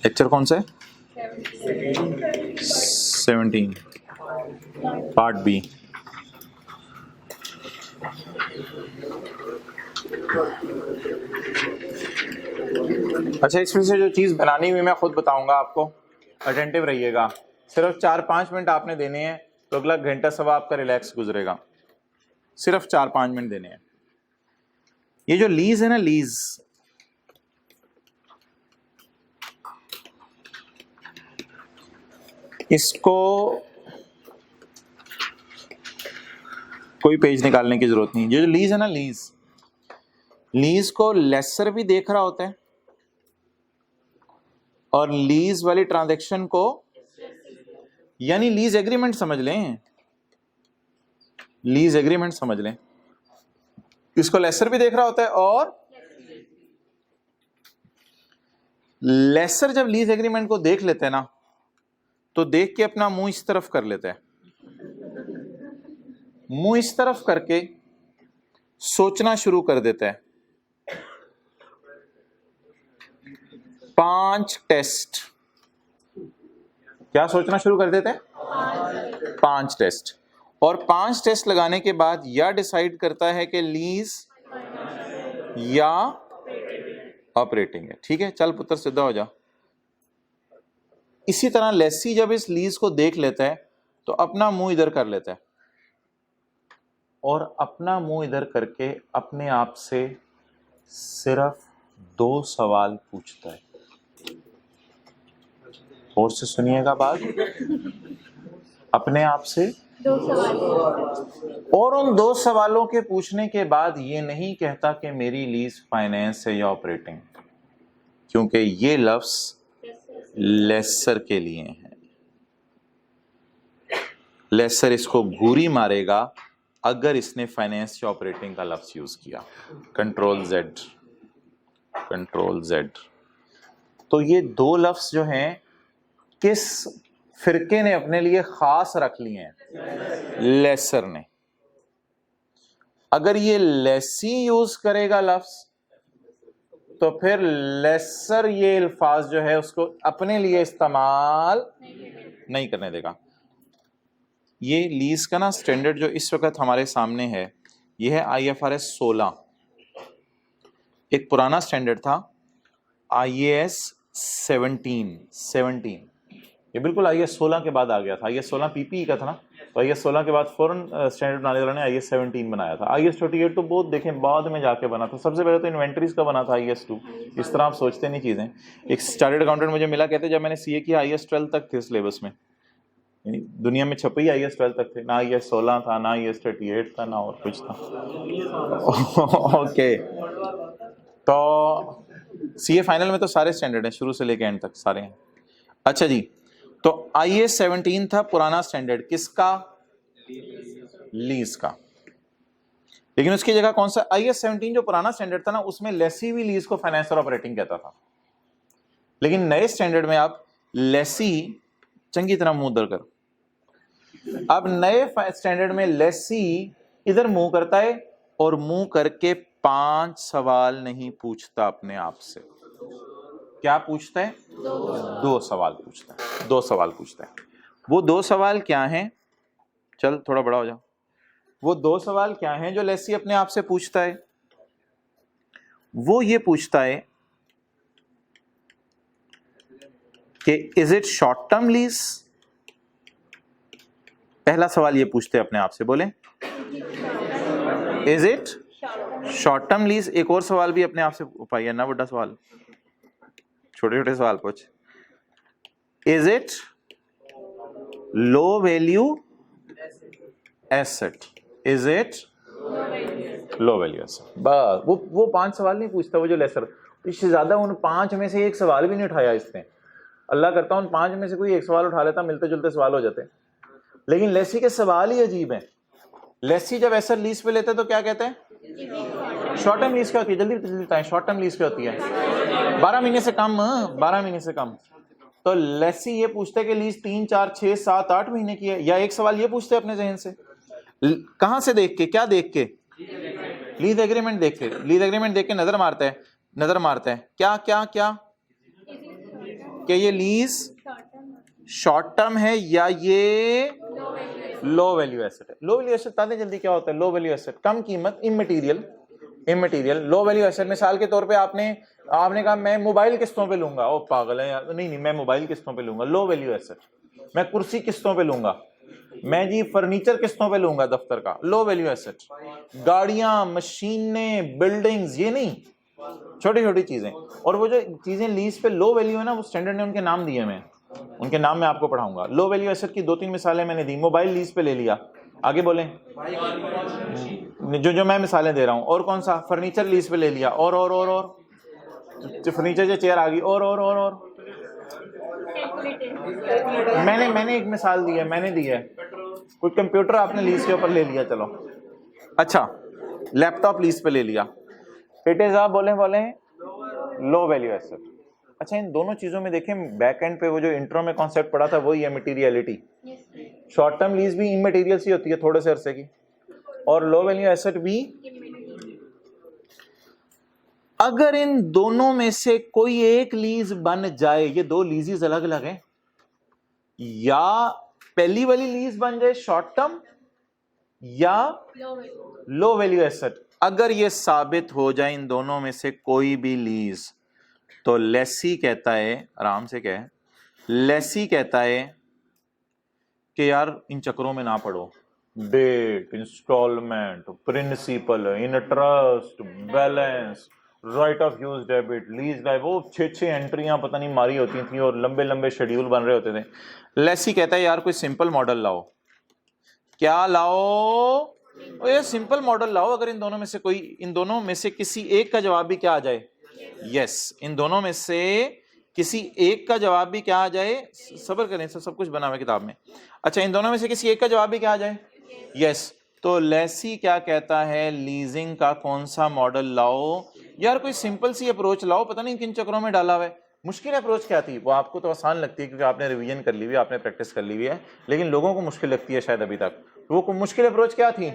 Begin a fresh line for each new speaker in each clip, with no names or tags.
Lecture कौन सा है? 17 पार्ट बी। अच्छा, इसमें से जो चीज बनानी हुई मैं खुद बताऊंगा आपको, अटेंटिव रहिएगा। सिर्फ 4-5 मिनट आपने देने हैं तो अगला घंटा सवा आपका रिलैक्स गुजरेगा। सिर्फ 4-5 मिनट देने हैं। ये जो लीज है ना, लीज, इसको कोई पेज निकालने की जरूरत नहीं। ये जो लीज है ना, लीज, लीज को लेसर भी देख रहा होता है और लीज वाली ट्रांजैक्शन को, यानी लीज एग्रीमेंट समझ लें, लीज एग्रीमेंट समझ लें, इसको लेसर भी देख रहा होता है और लेसर जब लीज एग्रीमेंट को देख लेते हैं ना, तो देख के अपना मुंह इस तरफ कर लेते हैं, मुंह इस तरफ करके सोचना शुरू कर देता है। 5 टेस्ट, क्या सोचना शुरू कर देते हैं? 5 टेस्ट। और 5 टेस्ट लगाने के बाद या डिसाइड करता है कि लीज या ऑपरेटिंग है। ठीक है, चल पुत्र सीधा हो जा। इसी तरह लेसी जब इस लीज को देख लेता है तो अपना मुंह इधर कर लेता है और अपना मुंह इधर करके अपने आप से सिर्फ 2 सवाल पूछता है। और से सुनिएगा बात, अपने आप से
2 सवाल,
और उन 2 सवालों के पूछने के बाद ये नहीं कहता कि मेरी लीज फाइनेंस है या ऑपरेटिंग, क्योंकि ये लफ्ज लेसर के लिए है। लेसर इसको घूरी मारेगा अगर इसने फाइनेंस या ऑपरेटिंग का लफ्ज यूज किया। Control Z, control Z. तो ये 2 लफ्ज जो हैं किस फिरके ने अपने लिए खास रख लिए हैं? लेसर ने। अगर ये लेसी यूज करेगा लफ्ज तो फिर लेसर ये अल्फाज जो है उसको अपने लिए इस्तेमाल नहीं करने देगा। ये लीज का ना स्टैंडर्ड जो इस वक्त हमारे सामने है, ये है IFRS 16। एक पुराना स्टैंडर्ड था IAS 17। ये बिल्कुल IAS 16 के बाद आ गया था। IAS 16 PPE का था ना, तो IAS 16 के बाद फौरन स्टैंडर्ड बनाने वालों ने IAS 17 बनाया था। IAS 28 तो बहुत देखें बाद में जाके बना था। सबसे पहले तो इन्वेंटरीज का बना था IAS 2। इस तरह आप सोचते नहीं चीजें। एक चार्टर्ड अकाउंटेंट मुझे मिला, कहते जब मैंने CA किया IAS 12 तक थे सिलेबस में, यानी दुनिया में छपे ही IAS 12 तक थे, ना IAS 16 था, ना IAS 38 था, ना और कुछ था। ओके, तो CA फाइनल में तो सारे स्टैंडर्ड हैं, शुरू से लेके एंड तक सारे हैं। अच्छा जी, तो IAS 17 था पुराना स्टैंडर्ड, किसका? लीज का। लेकिन उसकी जगह कौन सा IAS 17 जो पुराना स्टैंडर्ड था ना, उसमें लेसी भी लीज को फाइनेंस और ऑपरेटिंग कहता था। लेकिन नए स्टैंडर्ड में आप लेसी, चंगी तरह मुंह दर कर, अब नए स्टैंडर्ड में लेसी इधर मुंह करता है और मुंह करके 5 सवाल नहीं पूछता अपने आप से। क्या पूछता है? 2 सवाल पूछता है। 2 सवाल पूछता है। वो 2 सवाल क्या हैं? चल थोड़ा बड़ा हो जा। वो 2 सवाल क्या हैं जो लेसी अपने आप से पूछता है? वो ये पूछता है कि is it short term lease? पहला सवाल ये पूछते हैं अपने आप से, बोले is it short term lease. एक और सवाल भी अपने आप से पाइए ना, बड़ा सवाल, छोटे छोटे सवाल पूछ। Is it low value asset? Is it low value asset? बस वो 5 सवाल नहीं पूछता वो जो लेसर। इससे ज्यादा उन 5 में से एक सवाल भी नहीं उठाया इसने। अल्लाह करता उन 5 में से कोई एक सवाल उठा लेता, मिलते जुलते सवाल हो जाते। लेकिन लेसी के सवाल ही अजीब हैं। लेसी जब एसेट लीज पे लेते तो क्या कहते हैं? शॉर्ट टर्म लीज क्या होती है? जल्दी जल्दी बताएं, शॉर्ट टर्म लीज क्या होती है? 12 महीने से कम। 12 महीने से कम। तो लेसी ये पूछते हैं कि लीज 3, 4, 6, 7, 8 महीने की है। या एक सवाल ये पूछते हैं अपने जहन से, कहां से देख के? क्या देख के? लीज एग्रीमेंट देख के। लीज एग्रीमेंट देख के नजर मारता है, क्या क्या क्या क्या ये लीज शॉर्ट टर्म है या ये लो वैल्यू एसेट है? लो वैल्यू एसेट बता दें जल्दी क्या होता है। लो वैल्यू एसेट कम कीमत, इमटेरियल। लो वैल्यू एसेट मिसाल के तौर पे आपने कहा मैं मोबाइल किस्तों पे लूंगा। ओ पागल है यार, नहीं मैं मोबाइल किस्तों पे लूंगा, लो वैल्यू एसेट। मैं कुर्सी किस्तों पे लूंगा, मैं जी फर्नीचर किस्तों पे लूंगा दफ्तर का, लो वैल्यू एसेट। गाड़ियां, मशीनें, बिल्डिंग्स, ये नहीं, छोटी छोटी चीजें। और वो जो चीजें लीज पे लो वैल्यू है ना, वो स्टैंडर्ड ने उनके नाम दिए, मैं उनके नाम मैं आपको पढ़ाऊंगा। लो वैल्यू एसेट की 2-3 मिसालें मैंने दी। मोबाइल लीज पे ले लिया, आगे बोलें जो मैं मिसालें दे रहा हूं। और कौन सा? फर्नीचर लीज पे ले लिया। और जो फर्नीचर की चेयर आ गई। और मैंने एक मिसाल दी है, मैंने दी है। कोई कंप्यूटर आपने लीज के ऊपर ले लिया, चलो अच्छा लैपटॉप लीज पे ले लिया, इट इज आप बोले लो वैल्यू एसेट। अच्छा इन दोनों चीजों में देखें बैक एंड पे वो जो इंट्रो में कॉन्सेप्ट पढ़ा था वही है मटेरियलिटी। शॉर्ट टर्म लीज भी इमटेरियल सी होती है थोड़े से अरसे की, और लो वैल्यू एसेट भी। अगर इन दोनों में से कोई एक लीज बन जाए, ये दो लीजेस अलग अलग हैं, या पहली वाली लीज बन जाए शॉर्ट टर्म या लो वैल्यू एसेट, अगर ये साबित हो जाए इन दोनों में से कोई भी लीज, तो लेसी कहता है, आराम से कहे, लेसी कहता है कि यार इन चक्रों में ना पड़ो। Date, instalment, principal, interest, balance, right of use debit, lease life, वो 6 एंट्रियां पता नहीं मारी होती थी और लंबे लंबे शेड्यूल बन रहे होते थे। लेसी कहता है यार कोई सिंपल मॉडल लाओ। क्या लाओ? ये सिंपल मॉडल लाओ। अगर इन दोनों में से किसी एक का जवाब भी क्या आ जाए, यस, इन दोनों में से किसी एक का जवाब भी क्या आ जाए, सब्र करें, सब कुछ बना हुआ है किताब में। अच्छा इन दोनों में से किसी एक का जवाब भी क्या आ जाए, यस, तो लेसी क्या कहता है, लीजिंग का कौन सा मॉडल लाओ? यार कोई सिंपल सी अप्रोच लाओ, पता नहीं किन चक्रों में डाला हुआ है। मुश्किल अप्रोच क्या थी? वो आपको तो आसान लगती है क्योंकि आपने रिवीजन कर ली हुई है, आपने प्रैक्टिस कर ली हुई है, लेकिन लोगों को मुश्किल लगती है शायद अभी तक। वो मुश्किल अप्रोच क्या थी?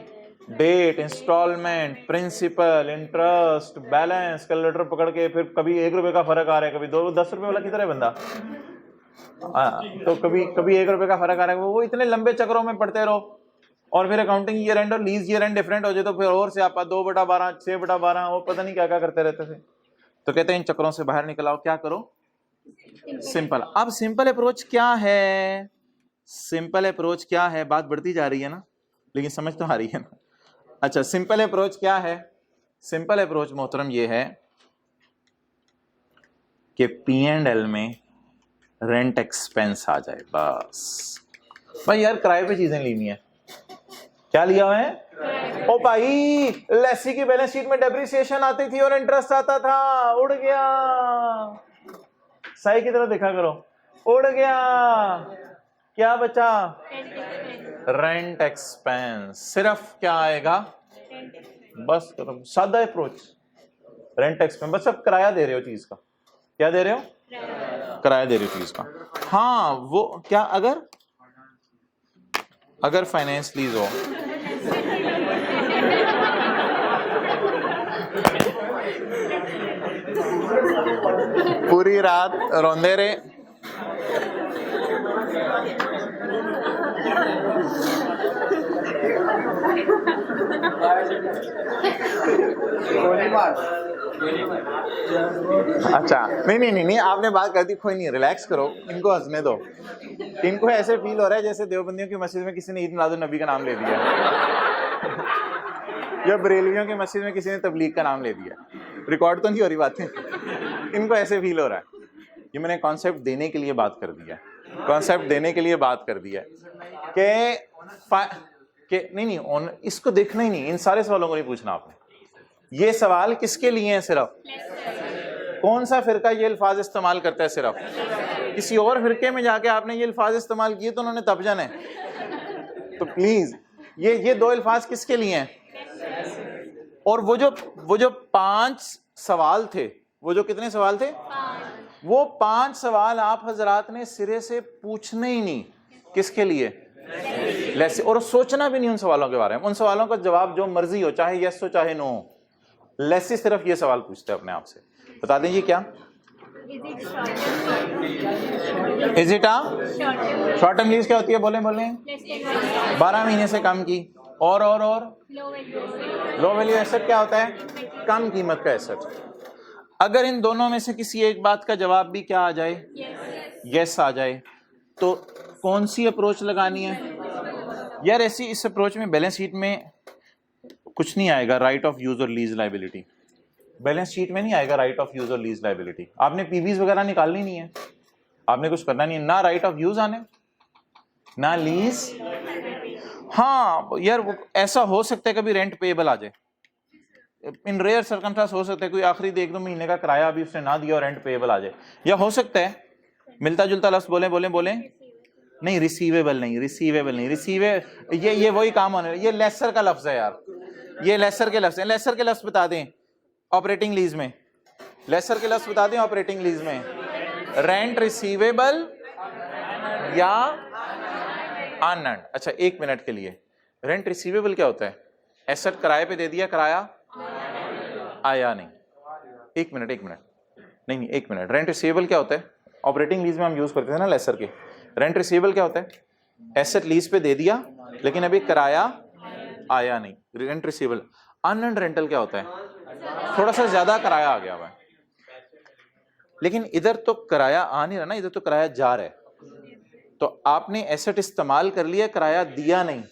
Date, instalment, principal, interest, balance, calculator पकड़ के फिर कभी 1 रुपए का फर्क आ रहा है, कभी 10 रुपए वाला किधर है बंदा, तो कभी 1 रुपए का फर्क आ रहा है। वो इतने लंबे चक्रों में पढ़ते रहो, और फिर अकाउंटिंग ईयर एंड और लीज ईयर एंड डिफरेंट हो जाए तो फिर और से आप 2/12, 6/12 और पता नहीं क्या क्या करते रहते थे। तो कहते हैं इन चक्रों से बाहर निकल आओ, क्या करो, सिंपल। अब सिंपल अप्रोच क्या है? सिंपल अप्रोच क्या है? बात बढ़ती जा रही है ना, लेकिन समझ तो आ रही है ना। अच्छा सिंपल अप्रोच क्या है? सिंपल अप्रोच मोहतरम ये है कि P&L में रेंट एक्सपेंस आ जाए बस। भाई यार किराए पे चीजें लेनी है, क्या लिया हुआ है? ओ भाई लेसी की बैलेंस शीट में डेप्रिसिएशन आती थी और इंटरेस्ट आता था, उड़ गया। सही की तरह देखा करो, उड़ गया, क्या बचा? Rent expense. सिर्फ क्या आएगा? बस करो, सादा अप्रोच, रेंट एक्सपेंस। बस अब किराया दे रहे हो चीज का, क्या दे रहे हो? किराया दे रहे हो चीज का। हाँ वो क्या, अगर फाइनेंस लीज हो, पूरी रात रोंदे रहे, अच्छा नहीं आपने बात कर दी, कोई नहीं, रिलैक्स करो, इनको हंसने दो। इनको ऐसे फील हो रहा है जैसे देवबंदियों की मस्जिद में किसी ने ईद मिलादुन नबी का नाम ले दिया, या बरेलियों की मस्जिद में किसी ने तबलीग का नाम ले दिया। रिकॉर्ड तो नहीं हो रही बातें, इनको ऐसे फील हो रहा है। ये मैंने कॉन्सेप्ट देने के लिए बात कर दिया, कॉन्सेप्ट देने के लिए बात कर दिया कि नहीं इसको देखना ही नहीं, इन सारे सवालों को नहीं पूछना आपने। ये सवाल किसके लिए हैं? सिर्फ कौन सा फिरका ये अल्फाज इस्तेमाल करता है? सिर्फ किसी और फिरके में जाके आपने ये अल्फाज इस्तेमाल किए तो उन्होंने तब जाना है। तो प्लीज ये 2 अल्फाज किसके लिए हैं? और वो जो 5 सवाल थे, वो जो कितने सवाल थे? 5। वो 5 सवाल आप हजरात ने सिरे से पूछने ही नहीं। किसके लिए? लेसी। और सोचना भी नहीं उन सवालों के बारे में। उन सवालों का जवाब जो मर्जी हो, चाहे यस हो चाहे नो हो, लेसी सिर्फ ये सवाल पूछते हैं अपने आप से। बता दें ये क्या? Is it short term lease क्या होती है? बोले 12 महीने से कम की। और लो वैल्यू एसेट क्या होता है? कम कीमत का एसेट। अगर इन दोनों में से किसी एक बात का जवाब भी क्या आ जाए? यस आ जाए, तो कौन सी अप्रोच लगानी है यार? ऐसी इस अप्रोच में बैलेंस शीट में कुछ नहीं आएगा, राइट ऑफ यूज और लीज लायबिलिटी बैलेंस शीट में नहीं आएगा। राइट ऑफ यूज और लीज लायबिलिटी आपने पीवीज वगैरह निकालनी नहीं है, आपने कुछ करना नहीं है, ना राइट ऑफ यूज आने ना लीज। हाँ यार वो ऐसा हो सकता है कभी रेंट पेएबल आ जाए, इन रेयर सर्कमस्टेंस हो सकता है कोई आखिरी 1-2 महीने का किराया अभी उसने ना दिया और रेंट पेएबल आ जाए, या हो सकता है मिलता जुलता लफ्ज बोले नहीं, रिसीवेबल नहीं, ये वही काम होने, ये लेसर का लफ्ज है यार, ये लेसर के लफ्ज है। लेसर के लफ्ज बता दें ऑपरेटिंग लीज में, लेसर के लफ्ज बता दें ऑपरेटिंग लीज में, रेंट रिसीवेबल या अनअर्न्ड। अच्छा 1 मिनट के लिए, रेंट रिसीवेबल क्या होता है? एसेट किराए पे दे दिया, किराया आया नहीं। 1 मिनट नहीं 1 मिनट। रेंट रिसीवेबल क्या होता है? ऑपरेटिंग लीज में हम यूज करते थे ना लेसर के। रेंट रिसीवेबल क्या होता है? एसेट लीज पे दे दिया लेकिन अभी किराया आया नहीं, रेंट रिसीवेबल। अनअर्न्ड रेंटल क्या होता है? थोड़ा सा ज्यादा किराया आ गया हुआ है लेकिन इधर तो किराया आ नहीं रहा ना, इधर तो किराया जा रहा है, तो आपने एसेट इस्तेमाल कर लिया, किराया दिया नहीं,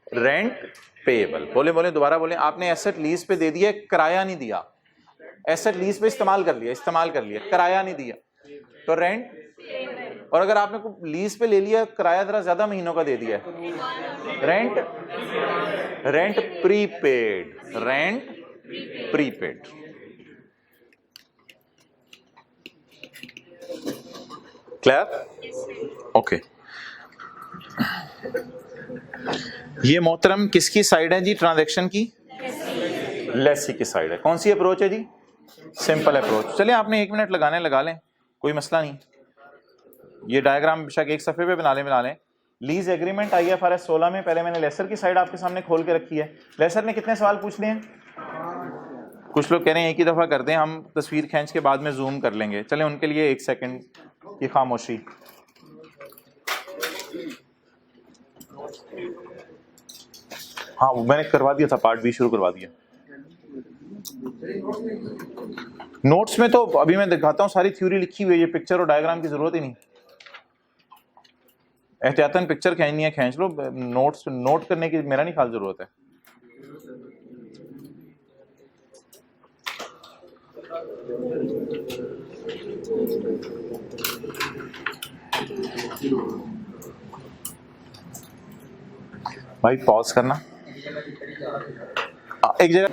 रेंट पेएबल। बोले दोबारा बोले, आपने एसेट लीज पे दे दिया, किराया नहीं दिया, एसेट लीज पे इस्तेमाल कर लिया, किराया नहीं दिया, तो रेंट। और अगर आपने लीज पे ले लिया, किराया जरा ज्यादा महीनों का दे दिया, रेंट प्रीपेड, क्लियर? ओके। ये मोहतरम किसकी साइड है जी? ट्रांजैक्शन की लेसी की साइड है। कौन सी अप्रोच है जी? Simple approach. चलिए आपने 1 मिनट लगाने लगा लें, कोई मसला नहीं। ये डायग्राम बेशक एक सफे पे बना लें। लीज एग्रीमेंट IFRS 16 में पहले मैंने लेसर की साइड आपके सामने खोल के रखी है। लेसर ने कितने सवाल पूछ लिए हैं? कुछ लोग कह रहे हैं एक ही दफा कर दें, हम तस्वीर खींच के बाद में जूम कर लेंगे। चलें उनके लिए 1 सेकंड की खामोशी। हाँ मैंने करवा दिया था, पार्ट B शुरू करवा दिया। नोट्स में तो अभी मैं दिखाता हूँ, सारी थ्योरी लिखी हुई है, ये पिक्चर और डायग्राम की जरूरत ही नहीं। एहतियातन पिक्चर खींचनी है खींच लो, नोट्स नोट करने की मेरा नहीं ख्याल जरूरत है। भाई पॉज करना एक जगह।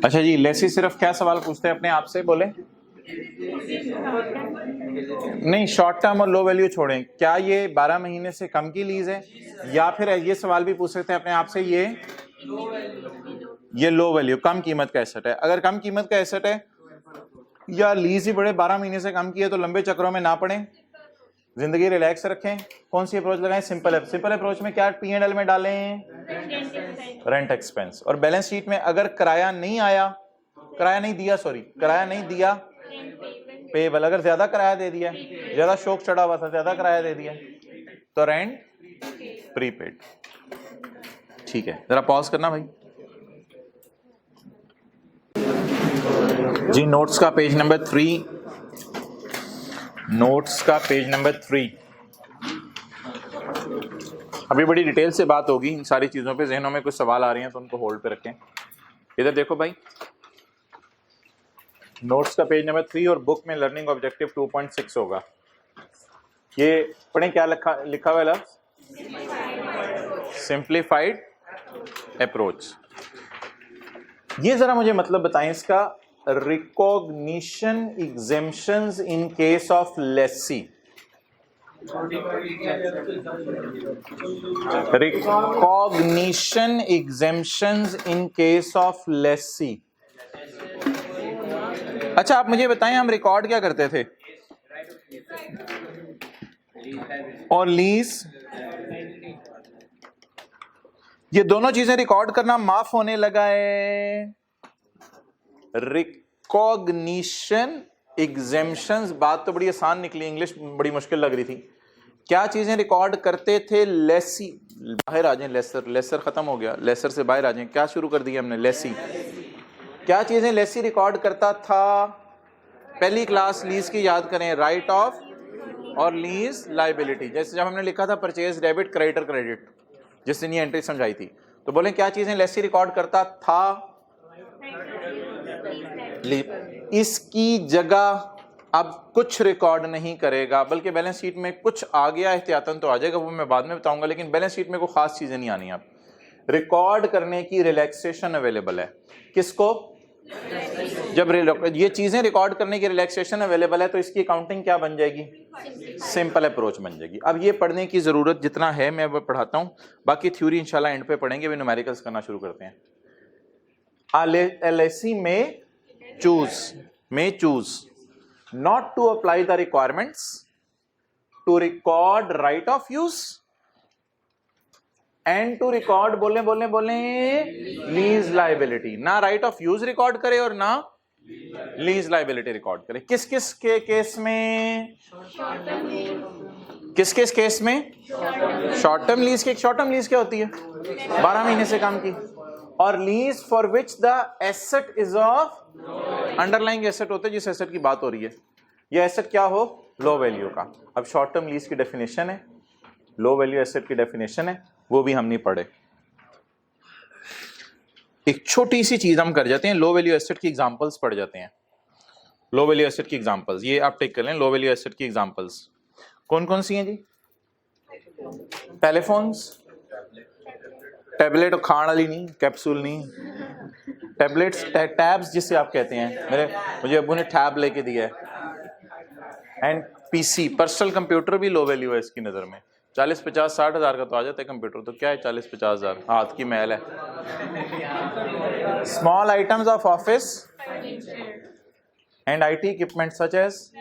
अच्छा जी, लेसी सिर्फ क्या सवाल पूछते हैं अपने आप से? बोले नहीं, शॉर्ट टर्म और लो वैल्यू छोड़ें, क्या ये 12 महीने से कम की लीज है? या फिर ये सवाल भी पूछ सकते हैं अपने आप से, ये लो वैल्यू कम कीमत का एसेट है। अगर कम कीमत का एसेट है या लीज ही बड़े 12 महीने से कम की है तो लंबे चक्रों में ना पड़े, जिंदगी रिलैक्स रखें। कौन सी अप्रोच लगाएं? सिंपल अप्रोच में क्या P&L में डालें? Rent expense. और बैलेंस शीट में अगर किराया नहीं दिया पेएबल। अगर ज्यादा किराया दे दिया, ज्यादा शौक चढ़ा हुआ था, ज्यादा किराया दे दिया तो रेंट प्रीपेड। ठीक है, जरा पॉज करना भाई जी। नोट्स का पेज नंबर 3 अभी बड़ी डिटेल से बात होगी इन सारी चीजों पे। जहनों में कुछ सवाल आ रहे हैं तो उनको होल्ड पे रखें। इधर देखो भाई, नोट्स का पेज नंबर 3 और बुक में लर्निंग ऑब्जेक्टिव 2.6 होगा। ये पढ़ें क्या लिखा हुआ लफ्ज, सिंप्लीफाइड अप्रोच। ये जरा मुझे मतलब बताएं इसका, recognition exemptions in case of Lesi. Recognition exemptions in case of Lesi. अच्छा आप मुझे बताएं हम रिकॉर्ड क्या करते थे, और लीज, ये दोनों चीजें रिकॉर्ड करना माफ होने लगा है। रिकॉग्निशन एग्जेम्पशंस, बात तो बड़ी आसान निकली, इंग्लिश बड़ी मुश्किल लग रही थी। क्या चीजें रिकॉर्ड करते थे, लेसी, बाहर आ जाएं, लेसर, लेसर खत्म हो गया, लेसर से बाहर आ जाएं, क्या शुरू कर दिया हमने, लेसी। क्या चीजें लेसी रिकॉर्ड करता था, पहली क्लास लीज की याद करें, राइट ऑफ और लीज लाइबिलिटी। जैसे जब हमने लिखा था परचेज डेबिट क्रेडिटर क्रेडिट, जिस दिन ये एंट्री समझाई थी, तो बोले क्या चीजें लेसी रिकॉर्ड करता था, इसकी जगह अब कुछ रिकॉर्ड नहीं करेगा, बल्कि बैलेंस शीट में कुछ आ गया एहतियातन तो आ जाएगा, वो मैं बाद में बताऊंगा, लेकिन बैलेंस शीट में कोई खास चीजें नहीं आनी। अब रिकॉर्ड करने की रिलैक्सेशन अवेलेबल है, किसको, जब ये चीजें रिकॉर्ड करने की रिलैक्सेशन अवेलेबल है तो इसकी अकाउंटिंग क्या बन जाएगी, सिंपल अप्रोच बन जाएगी। अब ये पढ़ने की जरूरत जितना है मैं वो पढ़ाता हूं, बाकी थ्योरी इंशाल्लाह एंड पे पढ़ेंगे। भी न्यूमेरिकल्स करना शुरू करते हैं। LSE में choose not to apply the requirements to record right of use and to record बोले लीज लाइबिलिटी। ना राइट ऑफ यूज रिकॉर्ड करे और ना लीज लाइबिलिटी रिकॉर्ड करे। किस किस के केस में, किस किस केस में, शॉर्ट टर्म लीज के, शॉर्ट टर्म लीज क्या होती है, 12 महीने से कम की, और lease for which the asset is of, underlying asset होते हैं जिस एसेट की बात हो रही है, ये एसेट क्या हो, लो वैल्यू का। अब शॉर्ट टर्म लीज की डेफिनेशन है, लो वैल्यू एसेट की डेफिनेशन है, वो भी हम नहीं पढ़े। एक छोटी सी चीज हम कर जाते हैं, लो वैल्यू एसेट की एग्जांपल्स पढ़ जाते हैं। लो वैल्यू एसेट की एग्जांपल्स ये आप टेक कर लें। लो वैल्यू एसेट की एग्जांपल्स कौन कौन सी हैं जी, टेलीफोन्स, टैबलेट, खाण वाली नहीं, कैप्सूल नहीं, टैबलेट्स, टैब्स जिसे आप कहते हैं, मुझे अबू ने टैब लेके दिया है। एंड पीसी, पर्सनल कंप्यूटर भी लो वैल्यू है इसकी नजर में। 40, 50, 60 हज़ार का तो आ जाता है कंप्यूटर, तो क्या है 40, 50 हज़ार, हाथ की मैल है। Small items of office and IT equipment such as,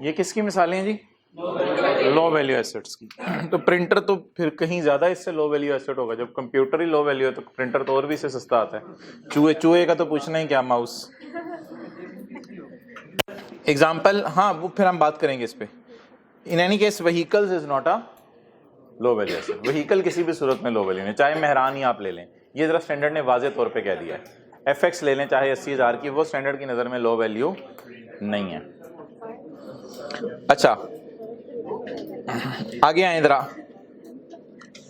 ये किसकी मिसालें हैं जी, लो वैल्यू एसेट्स की। तो प्रिंटर तो फिर कहीं ज्यादा इससे लो वैल्यू एसेट होगा, जब कंप्यूटर ही लो वैल्यू है तो प्रिंटर तो और भी इससे सस्ता आता है। चूहे का तो पूछना ही क्या, माउस। एग्जाम्पल, हाँ वो फिर हम बात करेंगे इस पे। In any case vehicles is not a low value asset, vehicle किसी भी सूरत में लो वैल्यू नहीं, चाहे मेहरान ही आप ले लें, ये जरा स्टैंडर्ड ने वाजे तौर पे कह दिया है। FX ले लें चाहे 80,000 की, वो स्टैंडर्ड की नज़र में लो वैल्यू नहीं है। अच्छा आगे आए जरा,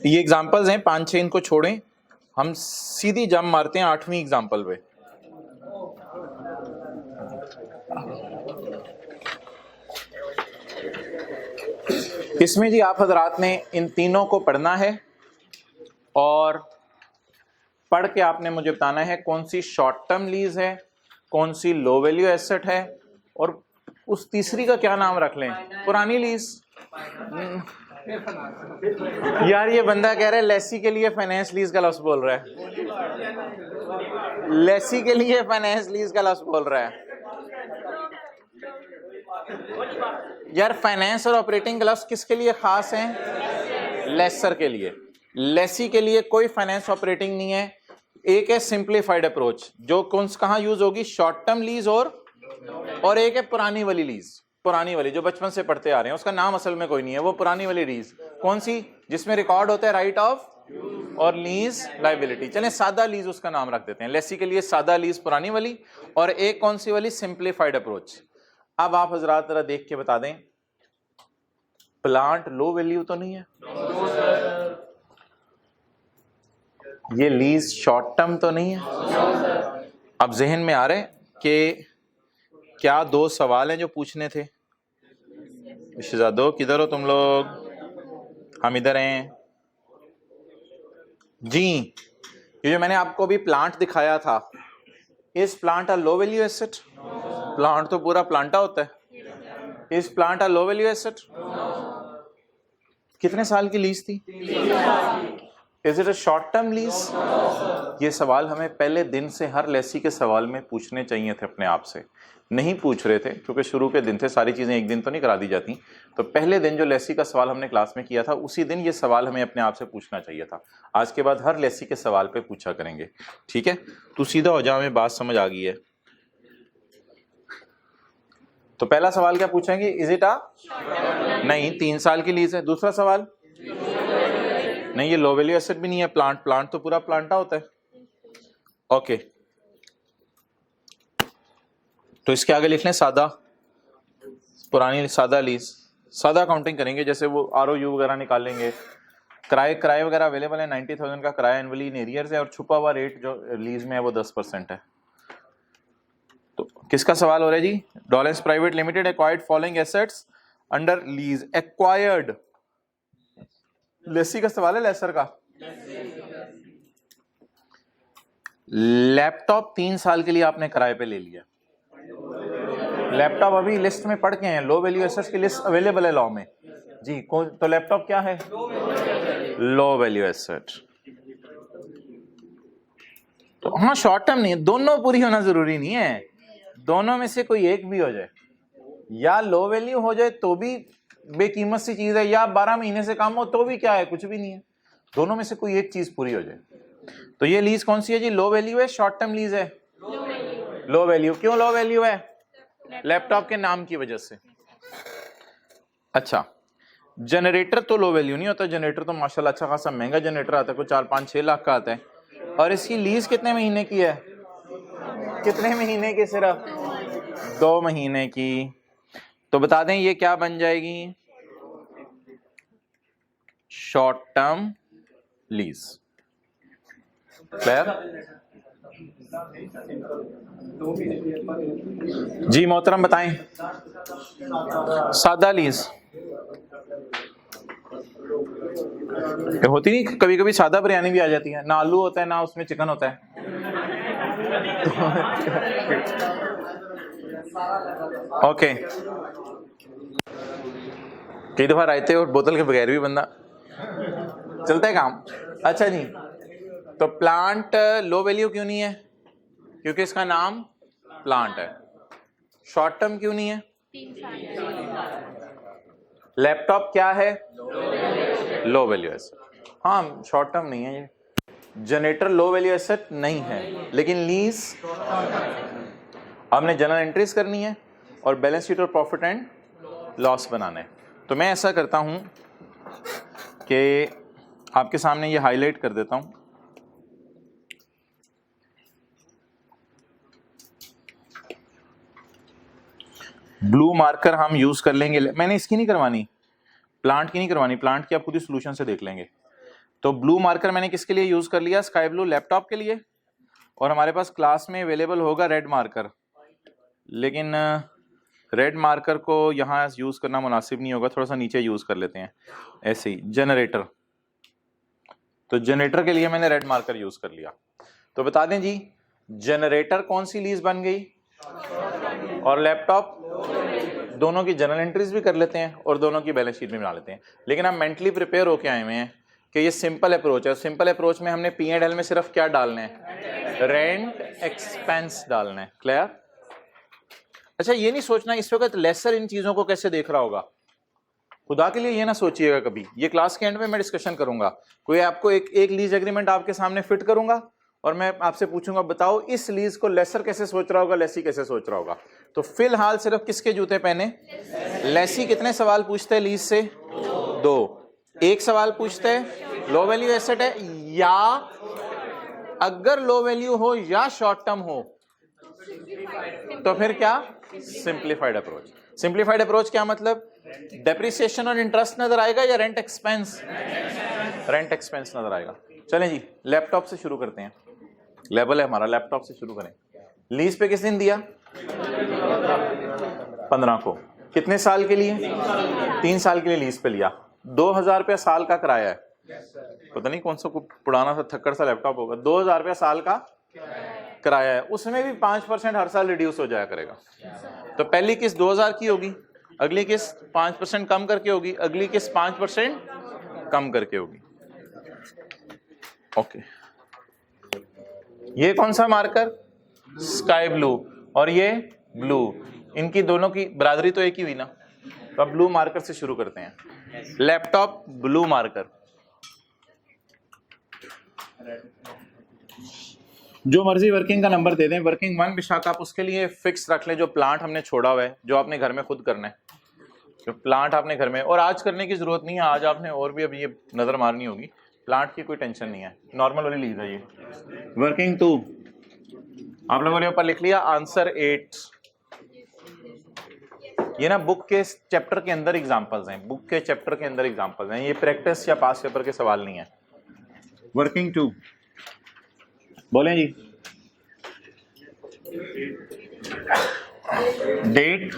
ये एग्जांपल्स हैं 5-6, इनको छोड़ें, हम सीधी जंप मारते हैं 8वीं एग्जांपल पे। इसमें जी आप हजरात ने इन तीनों को पढ़ना है और पढ़ के आपने मुझे बताना है कौन सी शॉर्ट टर्म लीज है, कौन सी लो वैल्यू एसेट है, और उस तीसरी का क्या नाम रख लें, पुरानी लीज। यार ये बंदा कह रहा है लेसी के लिए फाइनेंस लीज का लफ्ज बोल रहा है, लेसी के लिए फाइनेंस लीज का लफ्ज बोल रहा है। यार फाइनेंस और ऑपरेटिंग लफ्ज किसके लिए खास हैं, लेसर के लिए। लेसी के लिए कोई फाइनेंस ऑपरेटिंग नहीं है। एक है सिंप्लीफाइड अप्रोच, जो कौन कहां यूज होगी, शॉर्ट टर्म लीज, और एक है पुरानी वाली लीज, पुरानी वाली जो बचपन से पढ़ते आ रहे हैं, उसका नाम असल में कोई नहीं है, वो पुरानी वाली लीज। कौन सी, जिसमें रिकॉर्ड होता है राइट ऑफ और लीज लाइबिलिटी। चलें सादा लीज उसका नाम रख देते हैं, लेसी के लिए सादा लीज पुरानी वाली, और एक कौन सी वाली, सिंप्लीफाइड अप्रोच। अब आप हजरात जरा देख के बता दें, प्लांट लो वैल्यू तो नहीं है, ये लीज शॉर्ट टर्म तो नहीं है। अब जहन में आ रहे कि क्या 2 सवाल हैं जो पूछने थे? शहजादो किधर हो तुम लोग? हम इधर हैं जी। ये जो मैंने आपको अभी प्लांट दिखाया था, इस प्लांट अ लो वैल्यू एसेट? प्लांट तो पूरा प्लांटा होता है। इस प्लांट अ लो वैल्यू एसेट? कितने साल की लीज थी? Is it a short term lease? ये सवाल हमें पहले दिन से हर लेसी के सवाल में पूछने चाहिए थे अपने आप से। नहीं पूछ रहे थे क्योंकि शुरू के दिन थे, सारी चीजें एक दिन तो नहीं करा दी जाती। तो पहले दिन जो लेसी का सवाल हमने क्लास में किया था, उसी दिन ये सवाल हमें अपने आप से पूछना चाहिए था। आज के बाद हर लेसी के सवाल पे पूछा करेंगे, ठीक है? तू सीधा हो जा, हमें बात समझ आ गई है। तो पहला सवाल क्या पूछेंगे? Is it a? नहीं, 3 साल की लीज है। दूसरा सवाल? नहीं, ये लो वैल्यू एसेट भी नहीं है। प्लांट तो पूरा प्लांटा होता है। ओके, तो इसके आगे लिख लें सादा, पुरानी सादा लीज। सादा अकाउंटिंग करेंगे, जैसे वो ROU वगैरह निकालेंगे। किराए वगैरह अवेलेबल है। 90,000 का किराया एनुअली इन एरियर्स है और छुपा हुआ रेट जो लीज में है वो 10% है। तो किसका सवाल हो रहा है जी? Dollens private limited acquired following assets under lease. Acquired lessee का सवाल है, लेसर का। लैपटॉप 3 साल के लिए आपने किराए पे ले लिया। लैपटॉप अभी लिस्ट में पढ़ के हैं, लो वैल्यू एसेट्स की लिस्ट अवेलेबल है लॉ में जी। कौन? तो लैपटॉप क्या है? Low value asset. तो हाँ, शॉर्ट टर्म नहीं है, दोनों पूरी होना जरूरी नहीं है। दोनों में से कोई एक भी हो जाए, या लो वैल्यू हो जाए तो भी बेकीमत सी चीज है, या 12 महीने से कम हो तो भी क्या है, कुछ भी नहीं है। दोनों में से कोई एक चीज पूरी हो जाए। तो ये लीज कौन सी है जी? लो वैल्यू है, शॉर्ट टर्म लीज है? Low value. क्यों लो वैल्यू है? लैपटॉप के नाम की वजह से। अच्छा, जनरेटर तो लो वैल्यू नहीं होता। जनरेटर तो माशाल्लाह अच्छा खासा महंगा जनरेटर आता है, कोई 4-5-6 लाख का आता है। और इसकी लीज कितने महीने की है? कितने महीने की? सिर्फ 2 महीने की। तो बता दें ये क्या बन जाएगी? Short term lease. क्लियर जी? मोहतरम बताएं। सादा लीज होती नहीं, कभी कभी सादा बिरयानी भी आ जाती है, ना आलू होता है ना उसमें चिकन होता है। ओके, कई दफा रायते और बोतल के बगैर भी बंदा चलता है काम। अच्छा जी, तो प्लांट लो वैल्यू क्यों नहीं है? क्योंकि इसका नाम प्लांट है। शॉर्ट टर्म क्यों नहीं है? लैपटॉप क्या है? Low value asset. हाँ, शॉर्ट टर्म नहीं है ये। जनरेटर लो वैल्यू एसेट नहीं है, लेकिन लीज हमने जनरल एंट्रीज करनी है और बैलेंस शीट और प्रॉफिट एंड लॉस बनाना है। तो मैं ऐसा करता हूं कि आपके सामने ये हाईलाइट कर देता हूं। ब्लू मार्कर हम यूज कर लेंगे। मैंने इसकी नहीं करवानी, प्लांट की नहीं करवानी, प्लांट की आप खुद ही सोल्यूशन से देख लेंगे। तो ब्लू मार्कर मैंने किसके लिए यूज कर लिया? स्काई ब्लू लैपटॉप के लिए। और हमारे पास क्लास में अवेलेबल होगा रेड मार्कर, लेकिन रेड मार्कर को यहाँ यूज करना मुनासिब नहीं होगा, थोड़ा सा नीचे यूज कर लेते हैं। ऐसे ही जनरेटर, तो जनरेटर के लिए मैंने रेड मार्कर यूज कर लिया। तो बता दें जी, जनरेटर कौन सी लीज बन गई? और लैपटॉप? दोनों की जनरल एंट्रीज भी कर लेते हैं और दोनों की बैलेंस शीट भी बना लेते हैं। लेकिन हम मेंटली प्रिपेयर होके आए हुए हैं कि ये सिंपल अप्रोच है। सिंपल अप्रोच में हमने P&L में सिर्फ क्या डालना है? रेंट एक्सपेंस डालना है। क्लियर? अच्छा, ये नहीं सोचना इस वक्त लेसर इन चीजों को कैसे देख रहा होगा। खुदा के लिए ये ना सोचिएगा कभी। ये क्लास के एंड में मैं डिस्कशन करूंगा। कोई आपको एक लीज एग्रीमेंट आपके सामने फिट करूंगा और मैं आपसे पूछूंगा बताओ इस लीज को लेसर कैसे सोच रहा होगा, लेसी कैसे सोच रहा होगा। तो फिलहाल सिर्फ किसके जूते पहने? लेसी कितने सवाल पूछते हैं लीज से? 2। एक सवाल पूछते हैं लो वैल्यू एसेट है, या अगर लो वैल्यू हो या शॉर्ट टर्म हो तो फिर क्या? Simplified approach. सिंप्लीफाइड अप्रोच क्या मतलब? डेप्रिसिएशन और इंटरेस्ट नजर आएगा या रेंट एक्सपेंस? रेंट एक्सपेंस नजर आएगा। चलें जी, लैपटॉप से शुरू करते हैं। लेवल है हमारा, लैपटॉप से शुरू करें। लीज पे किस दिन दिया? 15 को। कितने साल के लिए? 3 साल के लिए लीज पे लिया। 2000 रुपया साल का किराया है। पता नहीं कौन सा पुराना सा थक्कड़ सा लैपटॉप होगा। 2000 रुपया साल का किराया है, उसमें भी 5% हर साल रिड्यूस हो जाया करेगा। तो पहली किस्त 2000 की होगी, अगली किस्त 5% कम करके होगी, अगली किस्त 5% कम करके होगी। ओके, ये कौन सा मार्कर? स्काई ब्लू, और ये ब्लू। इनकी दोनों की बरादरी तो एक ही हुई ना। तो अब ब्लू मार्कर से शुरू करते हैं। लैपटॉप ब्लू मार्कर, जो मर्जी वर्किंग का नंबर दे दें। वर्किंग 1 विशाखा, आप उसके लिए फिक्स रख लें जो प्लांट हमने छोड़ा हुआ है, जो आपने घर में खुद करना है। जो प्लांट आपने घर में, और आज करने की जरूरत नहीं है, आज आपने और भी अभी ये नजर मारनी होगी। प्लांट की कोई टेंशन नहीं है, नॉर्मल वाली लीज है ये। वर्किंग 2 आप लोगों ने ऊपर लिख लिया। आंसर 8, ये ना बुक के चैप्टर के अंदर एग्जांपल्स हैं, बुक के चैप्टर के अंदर एग्जांपल्स हैं, ये प्रैक्टिस या पास पेपर के सवाल नहीं है। वर्किंग 2 बोलें जी। डेट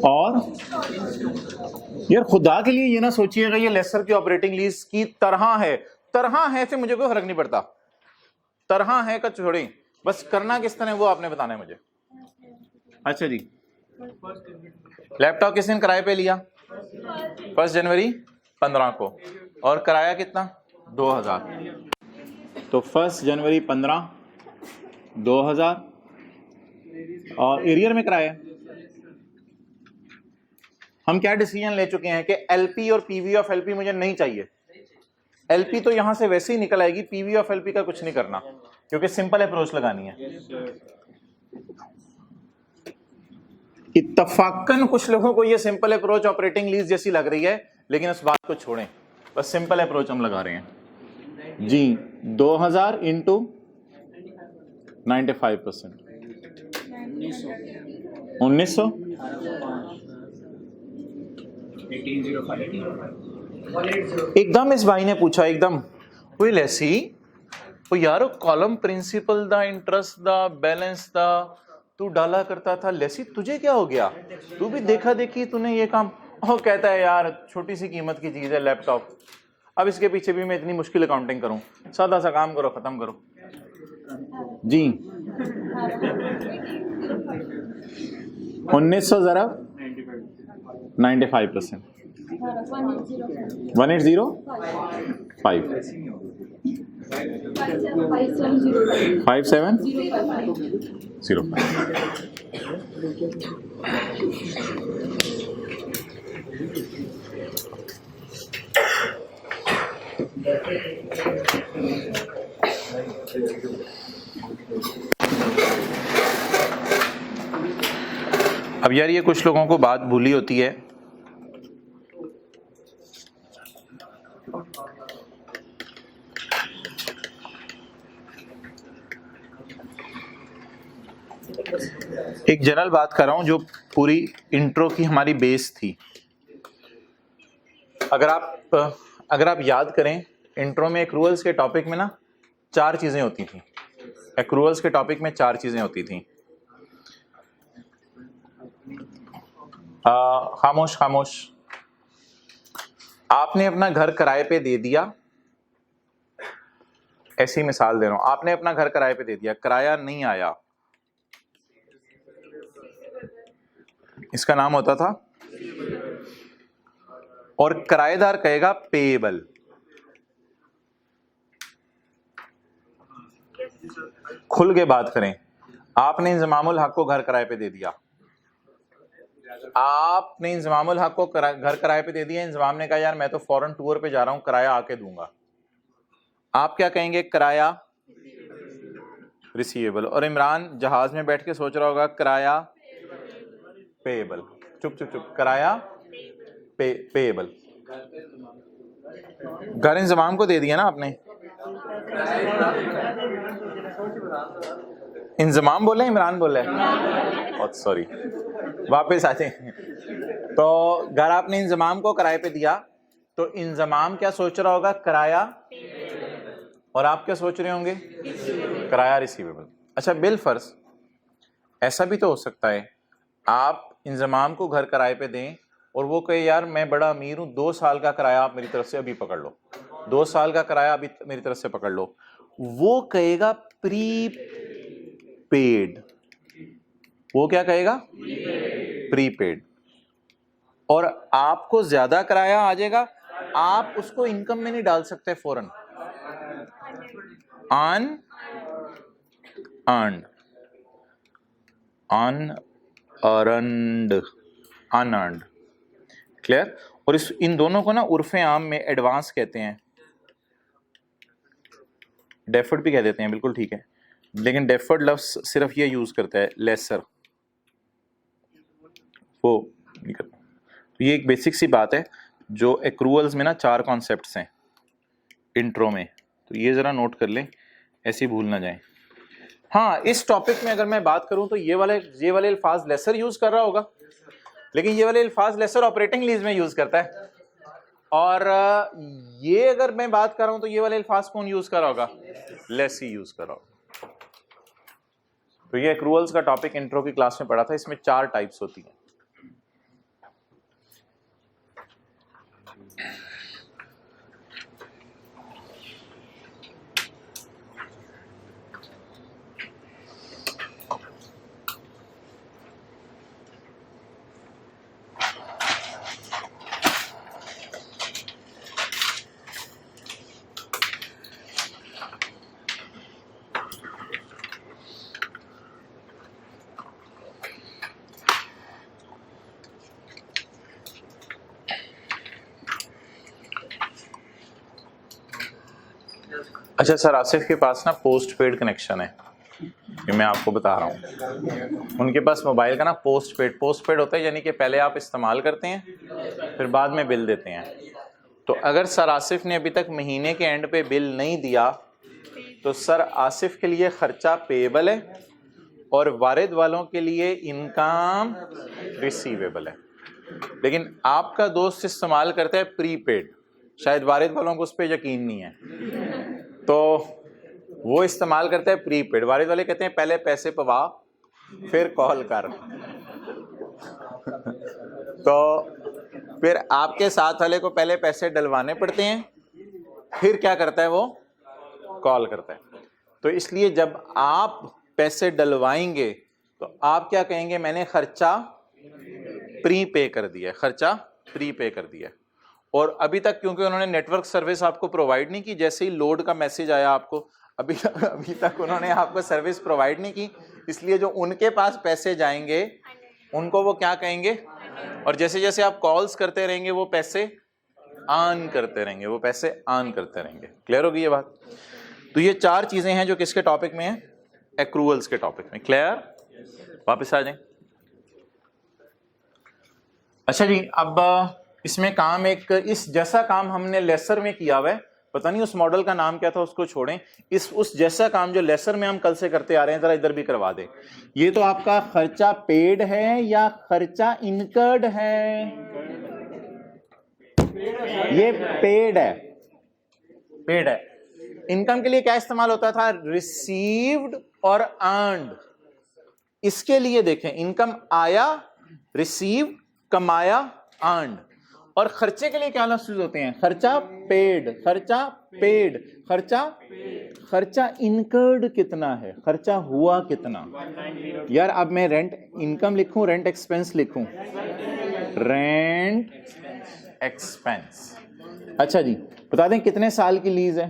और यार खुदा के लिए ये ना सोचिएगा ये लेसर की ऑपरेटिंग लीज की तरह है। तरह है से मुझे कोई फर्क नहीं पड़ता, तरह है का छोड़ी, बस करना किस तरह वो आपने बताना है मुझे। अच्छा जी, लैपटॉप किस दिन किराए पे लिया? 1 जनवरी 15 को, और किराया कितना? 2000। तो 1 जनवरी 15 2000, और एरियर में किराया। हम क्या डिसीजन ले चुके हैं कि एलपी और पीवी ऑफ एलपी मुझे नहीं चाहिए। एलपी तो यहां से वैसे ही निकल आएगी, पीवी ऑफ एलपी का कुछ नहीं करना, क्योंकि सिंपल अप्रोच लगानी है। इत्तफाकन कुछ लोगों को ये सिंपल अप्रोच ऑपरेटिंग लीज जैसी लग रही है, लेकिन उस बात को छोड़ें, बस सिंपल अप्रोच हम लगा रहे हैं जी। 2000 इंटू 95%, 1900 एकदम। इस भाई ने पूछा एकदम, कोई लेसी वो यारो कॉलम प्रिंसिपल दा, इंटरेस्ट दा, बैलेंस दा तू डाला करता था, लेसी तुझे क्या हो गया? तू भी देखा देखी तूने ये काम। और कहता है यार छोटी सी कीमत की चीज है लैपटॉप, अब इसके पीछे भी मैं इतनी मुश्किल अकाउंटिंग करूं, सादा सा काम करो, खत्म करो जी। 1900 जरा 95%, 1805 5705। अब यार ये कुछ लोगों को बात भूली होती है, एक जनरल बात कर रहा हूं जो पूरी इंट्रो की हमारी बेस थी। अगर आप याद करें, इंट्रो में एक्रूअल्स के टॉपिक में ना 4 चीजें होती थी। एक्रूअल्स के टॉपिक में 4 चीजें होती थी। खामोश खामोश। आपने अपना घर किराए पे दे दिया, ऐसी मिसाल दे रहा हूं, आपने अपना घर किराए पे दे दिया, किराया नहीं आया, इसका नाम होता था, और किराएदार कहेगा पेएबल। खुल के बात करें, आपने इंजमामुल हक को घर किराए पे दे दिया, आपने इंजमामुल हक को घर किराए पे दे दिया, इंजमाम ने कहा यार मैं तो फॉरेन टूर पे जा रहा हूं, किराया आके दूंगा, आप क्या कहेंगे? किराया रिसीवेबल। और इमरान जहाज में बैठ के सोच रहा होगा किराया पेएबल। चुप चुप चुप, किराया पेएबल। घर इंजमाम को दे दिया ना आपने, इंजमाम बोले इमरान बोले, बहुत सॉरी, वापस आ जाए। तो घर आपने इंजमाम को किराए पे दिया, तो इंजमाम क्या सोच रहा होगा? किराया, और आप क्या सोच रहे होंगे? किराया रिसीवेबल। अच्छा बिल फर्ज ऐसा भी तो हो सकता है आप इंजमाम को घर किराए पे दें और वो कहे यार मैं बड़ा अमीर हूं, 2 साल का किराया आप मेरी तरफ से अभी पकड़ लो, 2 साल का किराया अभी मेरी तरफ से पकड़ लो, वो कहेगा प्री पेड। वो क्या कहेगा? प्रीपेड। और आपको ज्यादा किराया आ जाएगा, आप उसको इनकम में नहीं डाल सकते फौरन, अनअर्न्ड। क्लियर? और इन दोनों को ना उर्फे आम में एडवांस कहते हैं, डेफर्ड भी कह देते हैं, बिल्कुल ठीक है, लेकिन डेफर्ड लफ्ज सिर्फ ये यूज करता है लेसर, वो नहीं करता। तो ये एक बेसिक सी बात है जो एक्रूअल्स में ना 4 कॉन्सेप्ट्स हैं इंट्रो में, तो ये जरा नोट कर लें, ऐसे भूल ना जाएं। हाँ, इस टॉपिक में अगर मैं बात करूं तो ये वाले अल्फाज लेसर यूज कर रहा होगा, लेकिन ये वाले अल्फाज लेसर ऑपरेटिंग लीज में यूज करता है, और ये अगर मैं बात कर रहा हूं तो ये वाले अल्फाज कौन यूज कर रहा होगा? लेसी यूज कर रहा होगा। तो ये एक्रूअल्स का टॉपिक इंट्रो की क्लास में पढ़ा था, इसमें 4 टाइप्स होती हैं। अच्छा सर, आसिफ के पास ना पोस्ट पेड कनेक्शन है, ये मैं आपको बता रहा हूँ। उनके पास मोबाइल का ना पोस्ट पेड होता है, यानी कि पहले आप इस्तेमाल करते हैं फिर बाद में बिल देते हैं। तो अगर सर आसिफ ने अभी तक महीने के एंड पे बिल नहीं दिया तो सर आसिफ के लिए खर्चा पेएबल है और वारिद वालों के लिए इनकम रिसीवेबल है। लेकिन आपका दोस्त इस्तेमाल करता है प्रीपेड, शायद वारिद वालों को उस पर यकीन नहीं है, तो वो इस्तेमाल करता है प्रीपेड। वारिद वाले कहते हैं पहले पैसे पवा फिर कॉल कर तो फिर आपके साथ वाले को पहले पैसे डलवाने पड़ते हैं, फिर क्या करता है वो? कॉल करता है। तो इसलिए जब आप पैसे डलवाएंगे तो आप क्या कहेंगे? मैंने खर्चा प्रीपे कर दिया, खर्चा प्रीपे कर दिया। और अभी तक क्योंकि उन्होंने नेटवर्क सर्विस आपको प्रोवाइड नहीं की, जैसे ही लोड का मैसेज आया आपको, अभी तक उन्होंने आपको सर्विस प्रोवाइड नहीं की, इसलिए जो उनके पास पैसे जाएंगे उनको वो क्या कहेंगे? और जैसे जैसे आप कॉल्स करते रहेंगे वो पैसे अर्न करते रहेंगे, वो पैसे अर्न करते रहेंगे। क्लियर होगी ये बात? तो ये 4 चीजें हैं जो किसके टॉपिक में है? एक्रूअल्स के टॉपिक में। क्लियर? वापस आ जाएं। अच्छा जी, अब इसमें काम एक इस जैसा काम हमने लेसर में किया हुआ है, पता नहीं उस मॉडल का नाम क्या था, उसको छोड़ें। उस जैसा काम जो लेसर में हम कल से करते आ रहे हैं, जरा इधर भी करवा दें। ये तो आपका खर्चा पेड है या खर्चा इनकर्ड है? ये पेड है, पेड है। इनकम के लिए क्या इस्तेमाल होता था? रिसीव्ड और अर्न्ड। इसके लिए देखें, इनकम आया, रिसीव, कमाया, अर्न्ड। और खर्चे के लिए क्या लफ्ज़ होते हैं? खर्चा पेड, खर्चा पेड, खर्चा इनकर्ड कितना है, खर्चा हुआ कितना। यार अब मैं रेंट इनकम लिखूं, रेंट एक्सपेंस लिखूं? Rent expense. अच्छा जी, बता दें कितने साल की लीज है?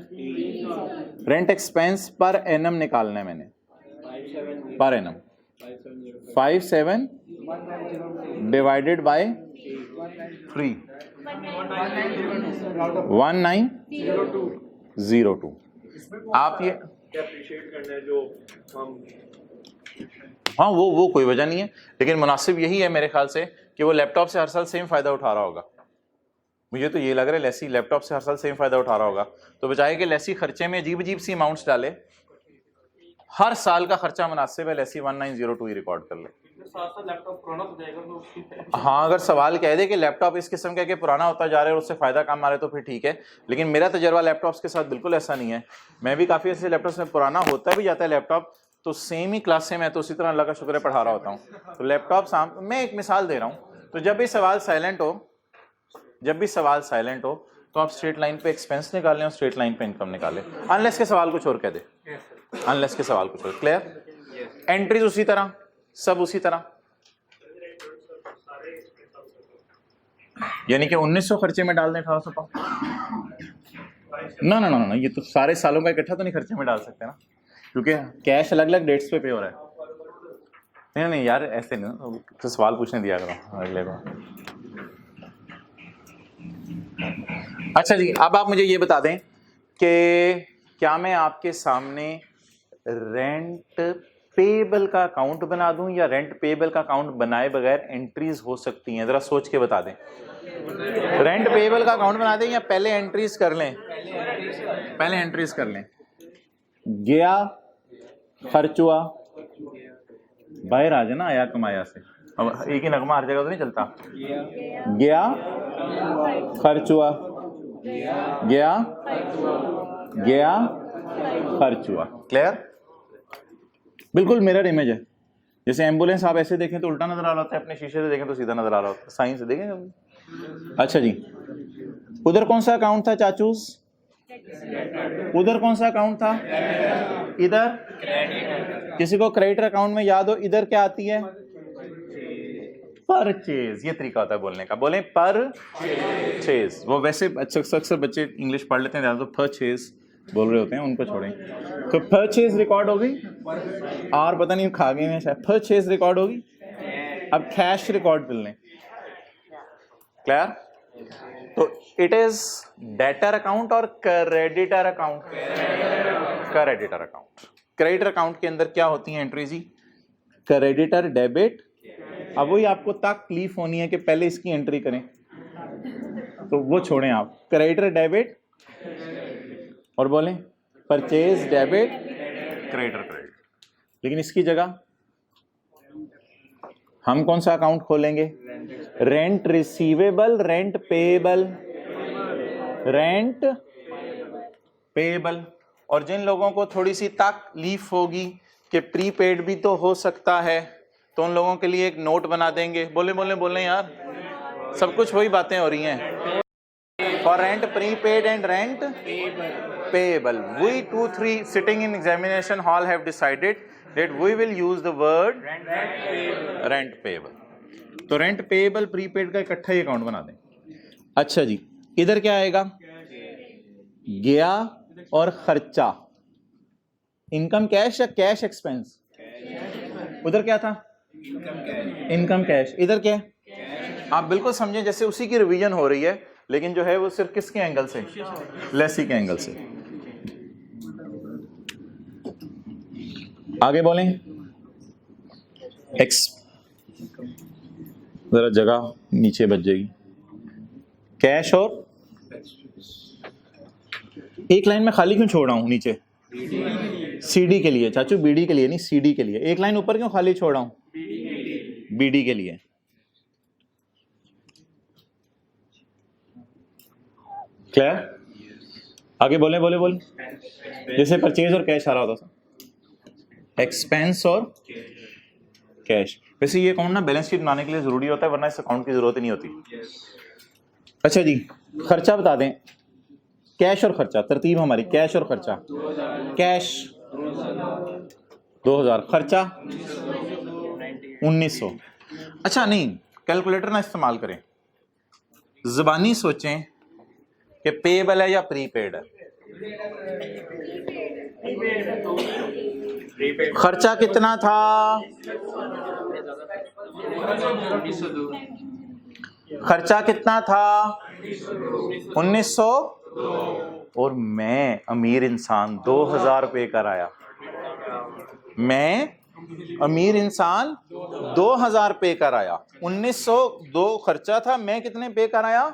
रेंट एक्सपेंस पर एनम निकालना है मैंने, पर एनम 57 डिवाइडेड बाय 3 1902। आप ये हाँ वो कोई वजह नहीं है, लेकिन मुनासिब यही है मेरे ख्याल से कि वो लैपटॉप से हर साल सेम फायदा उठा रहा होगा। मुझे तो ये लग रहा है लेसी लैपटॉप से हर साल सेम फायदा उठा रहा होगा, तो बजाय कि लेसी खर्चे में अजीब अजीब सी अमाउंट्स डाले, हर साल का खर्चा मुनासिब है, लेसी 1902 ही रिकॉर्ड कर ले। हाँ, अगर सवाल कह दे कि लैपटॉप इस किस्म का कि पुराना होता जा रहा है और उससे फायदा कम आ रहा है तो फिर ठीक है, लेकिन मेरा तजर्बा लैपटॉप्स के साथ बिल्कुल ऐसा नहीं है। मैं भी काफ़ी ऐसे लैपटॉप्स में पुराना होता भी जाता है लैपटॉप, तो सेम ही क्लास से मैं तो उसी तरह अल्लाह का शुक्र है पढ़ा रहा होता हूँ। तो लैपटॉप सामने, मैं एक मिसाल दे रहा हूँ, तो जब भी सवाल साइलेंट हो तो आप स्ट्रेट लाइन पे एक्सपेंस निकालें और स्ट्रेट लाइन पे इनकम निकालें, अनलेस के सवाल कुछ और कह दे, अनलेस के सवाल कुछ और। क्लियर? एंट्रीज उसी तरह, सब उसी तरह, यानी कि 1900 खर्चे में डाल दें 1800 पाउंड। ना, ये तो सारे सालों का इकट्ठा तो नहीं खर्चे में डाल सकते ना, क्योंकि कैश अलग अलग डेट्स पे पे हो रहा है। नहीं यार ऐसे नहीं, तो सवाल पूछने दिया करो अगले को। अच्छा जी, अब आप मुझे ये बता दें कि क्या मैं आपके सामने रेंट पेएबल का अकाउंट बना दूं या रेंट पेएबल का अकाउंट बनाए बगैर एंट्रीज हो सकती हैं? जरा सोच के बता दें। रेंट पेएबल का अकाउंट बना दें या पहले एंट्रीज कर लें? पहले एंट्रीज कर लें। गया, खर्च हुआ, बाहर आ जाना आया कमाया से, अब एक ही नगमा हर जगह तो नहीं चलता। गया, खर्च हुआ, गया, गया, खर्च हुआ। क्लियर? बिल्कुल मिरर इमेज है। जैसे एम्बुलेंस आप ऐसे देखें तो उल्टा नजर आ रहा होता है, अपने शीशे से देखें तो सीधा नजर आ रहा होता है, साइन से देखें। अच्छा जी, उधर कौन सा अकाउंट था चाचूस? उधर कौन सा अकाउंट था? इधर। किसी को क्रेडिटर अकाउंट में याद हो इधर क्या आती है? परचेज। ये तरीका होता है बोलने का, बोले परचेज। वो वैसे अक्सर बच्चे इंग्लिश पढ़ लेते हैं, तो परचेज बोल रहे होते हैं, उनको छोड़ें। तो परचेज रिकॉर्ड हो गई, और पता नहीं खा गए हैं शायद। परचेज रिकॉर्ड होगी, अब कैश रिकॉर्ड कर लें। क्लियर? तो इट इज डेटर अकाउंट और creditor account. Creditor account, creditor account के अंदर क्या होती है एंट्री जी? Creditor debit. अब वही आपको तकलीफ होनी है कि पहले इसकी एंट्री करें, तो वो छोड़ें आप। क्रेडिटर डेबिट और बोलें परचेज डेबिट, क्रेडिटर क्रेडिट। लेकिन इसकी जगह हम कौन सा अकाउंट खोलेंगे? Rent receivable, rent payable, rent payable. और जिन लोगों को थोड़ी सी तकलीफ होगी कि प्रीपेड भी तो हो सकता है, तो उन लोगों के लिए एक नोट बना देंगे। बोले यार, सब कुछ वही बातें हो रही हैं। For rent prepaid and rent payable, we 2-3 sitting in examination hall have decided that we will use the word rent payable. तो रेंट पेएबल प्रीपेड का इकट्ठा ही अकाउंट बना दें। अच्छा जी, इधर क्या आएगा? गया और खर्चा। इनकम कैश या कैश एक्सपेंस? उधर क्या था? Income cash. इधर क्या है? आप बिल्कुल समझें जैसे उसी की रिवीजन हो रही है, लेकिन जो है वो सिर्फ किसके एंगल से? लेसी के एंगल से। आगे बोलें। एक्स, जरा जगह नीचे बच जाएगी। कैश और एक लाइन में खाली क्यों छोड़ रहा हूं नीचे? सीडी के लिए चाचू, बीडी के लिए नहीं, सीडी के लिए। एक लाइन ऊपर क्यों खाली छोड़ रहा हूं? बीडी के लिए। क्लियर? आगे बोले। जैसे परचेज और कैश आ रहा होता था, एक्सपेंस और कैश। वैसे ये अकाउंट ना बैलेंस शीट बनाने के लिए जरूरी होता है, वरना इस अकाउंट की जरूरत ही नहीं होती। अच्छा जी, खर्चा बता दें। कैश और खर्चा, तरतीब हमारी कैश और खर्चा। कैश 2000, खर्चा 1900। अच्छा नहीं, कैलकुलेटर ना इस्तेमाल करें, जुबानी सोचें कि पेएबल है या प्रीपेड है। खर्चा कितना था? खर्चा कितना था? 1900। और मैं अमीर इंसान 2000 पे कराया। मैं अमीर इंसान 2000 पे कराया। 1900 दो खर्चा था, मैं कितने पे कराया?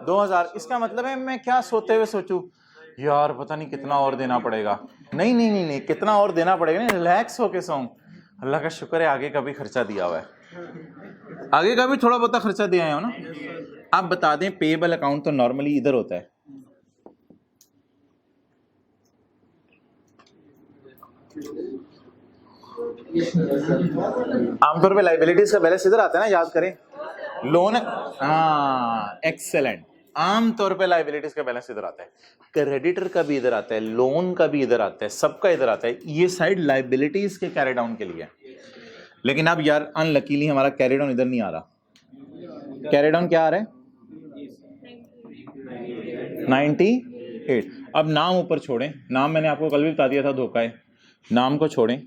2000। इसका मतलब है मैं क्या सोते हुए सोचूं यार पता नहीं कितना और देना पड़ेगा? नहीं, कितना और देना पड़ेगा नहीं, रिलैक्स होके सोऊं। अल्लाह का शुक्र है आगे का भी खर्चा दिया हुआ है, आगे का भी थोड़ा बहुत खर्चा दिया है ना। आप बता दें पेएबल अकाउंट तो नॉर्मली इधर होता है, आमतौर पे लाइबिलिटीज का बैलेंस इधर आता है ना, याद करें। लोन, हाँ एक्सेलेंट, आमतौर पे लाइबिलिटीज का बैलेंस इधर आता है, क्रेडिटर का भी इधर आता है, लोन का भी इधर आता है, सबका इधर आता है। ये साइड लाइबिलिटीज के कैरी डाउन के लिए। लेकिन अब यार अनलकीली हमारा कैरी डाउन इधर नहीं आ रहा। कैरी डाउन क्या आ रहा है? 98। अब नाम ऊपर छोड़ें, नाम मैंने आपको कल भी बता दिया था, धोखा है। नाम को छोड़ें,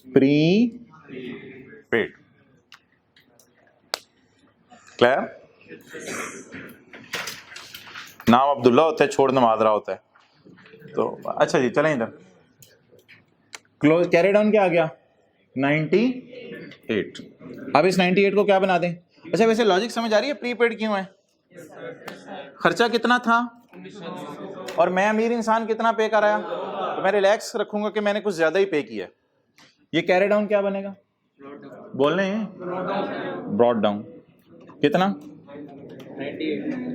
प्री पेड, क्लियर? नाम अब्दुल्ला होता है, छोड़ नमाज रहा होता है। तो अच्छा जी, चलें इधर। क्लोज कैरी डाउन क्या आ गया? 98। अब इस 98 को क्या बना दें? अच्छा वैसे लॉजिक समझ आ रही है प्रीपेड क्यों है? खर्चा कितना था और मैं अमीर इंसान कितना पे कराया, तो मैं रिलैक्स रखूंगा कि मैंने कुछ ज्यादा ही पे किया। ये कैरी डाउन क्या बनेगा? बोल रहे हैं ब्रॉड डाउन। कितना?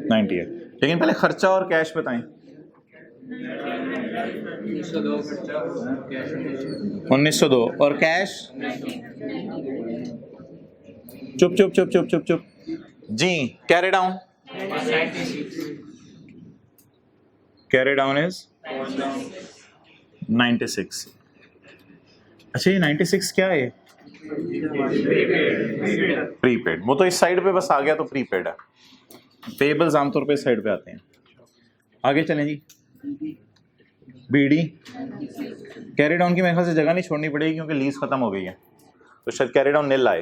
98। लेकिन पहले खर्चा और कैश बताएं। 1902 और कैश? चुप चुप चुप चुप चुप चुप जी। Carry down, carry down is 96। अच्छा ये 96 क्या है? प्रीपेड। वो तो इस साइड पे बस आ गया तो प्रीपेड है। पेबल्स आमतौर पे इस साइड पे आते हैं। आगे चलें जी। बीडी कैरी डाउन की मेरे ख्याल से जगह नहीं छोड़नी पड़ेगी क्योंकि लीज खत्म हो गई है, तो शायद कैरी डाउन नील आए।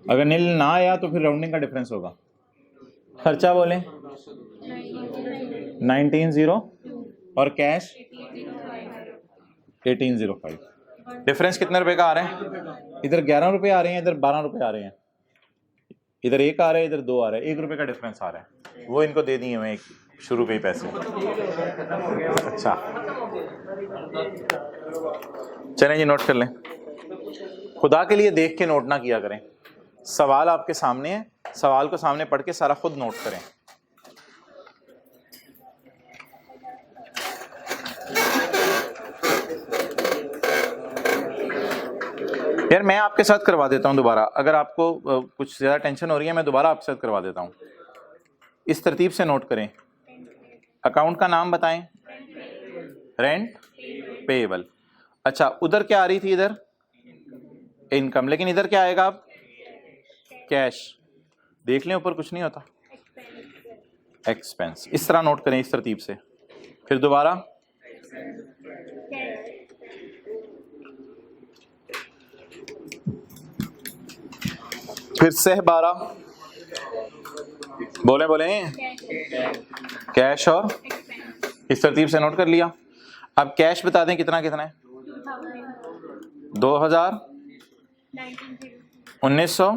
अगर नील ना आया तो फिर राउंडिंग का डिफरेंस होगा। खर्चा बोले 1902 और कैश 1805। डिफरेंस कितने रुपए का आ रहा है? इधर 11 रुपए आ रहे हैं, इधर 12 रुपए आ रहे हैं। इधर 1 आ रहा है, इधर 2 आ रहा है, 1 रुपए का डिफरेंस आ रहा है। वो इनको दे दिए मैं शुरू पे ही पैसे। अच्छा चलें जी, नोट कर लें। खुदा के लिए देख के नोट ना किया करें। सवाल आपके सामने है, सवाल को सामने पढ़ के सारा खुद नोट करें। यार मैं आपके साथ करवा देता हूं दोबारा, अगर आपको कुछ ज्यादा टेंशन हो रही है मैं दोबारा आपके साथ करवा देता हूं। इस तरतीब से नोट करें। अकाउंट का नाम बताएं। Rent payable. अच्छा उधर क्या आ रही थी? इधर इनकम, लेकिन इधर क्या आएगा अब? कैश। देख लें ऊपर कुछ नहीं होता। एक्सपेंस। इस तरह नोट करें, इस तरतीब से। फिर दोबारा फिर से 12 बोले बोले कैश और इस तरतीब से नोट कर लिया। अब कैश बता दें कितना कितना है? 2000 1900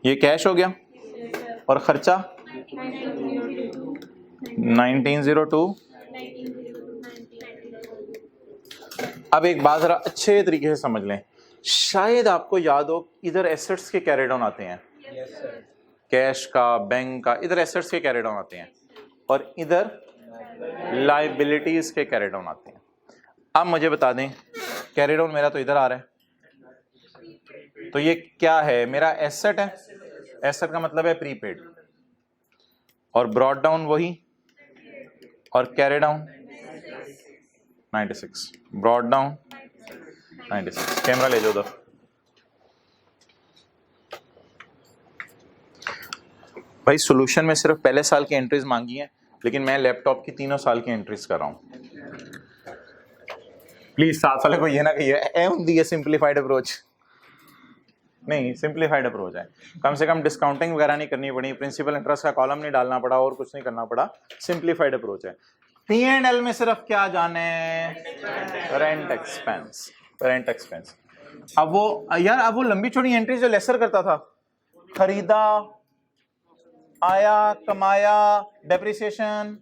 ये कैश हो गया और खर्चा 1902। अब एक बात जरा अच्छे तरीके से समझ लें, शायद आपको याद हो इधर एसेट्स के कैरी डाउन आते हैं। कैश का, बैंक का, इधर एसेट्स के कैरी डाउन आते हैं और इधर लाइबिलिटीज के कैरी डाउन आते हैं। अब मुझे बता दें कैरी डाउन मेरा तो इधर आ रहा है, तो ये क्या है? मेरा एसेट है। एसेट का मतलब है प्रीपेड, और ब्रॉड डाउन वही, और carry down 96, brought down 96। Camera ले जाओ उधर। भाई सॉल्यूशन में सिर्फ पहले साल की एंट्रीज मांगी हैं, लेकिन मैं लैपटॉप की 3 साल की एंट्रीज कर रहा हूं। प्लीज साथ वाले को ये ना कहिए ए सिंप्लीफाइड अप्रोच नहीं, सिंप्लीफाइड अप्रोच है। कम से कम डिस्काउंटिंग वगैरह नहीं करनी पड़ी, प्रिंसिपल इंटरेस्ट का कॉलम नहीं डालना पड़ा और कुछ नहीं करना पड़ा। सिंप्लीफाइड अप्रोच है। P&L में सिर्फ क्या जाने? Rent expense, rent expense. अब वो यार, अब वो लंबी छोटी एंट्री जो लेसर करता था, खरीदा, आया, कमाया, डेप्रिसिएशन,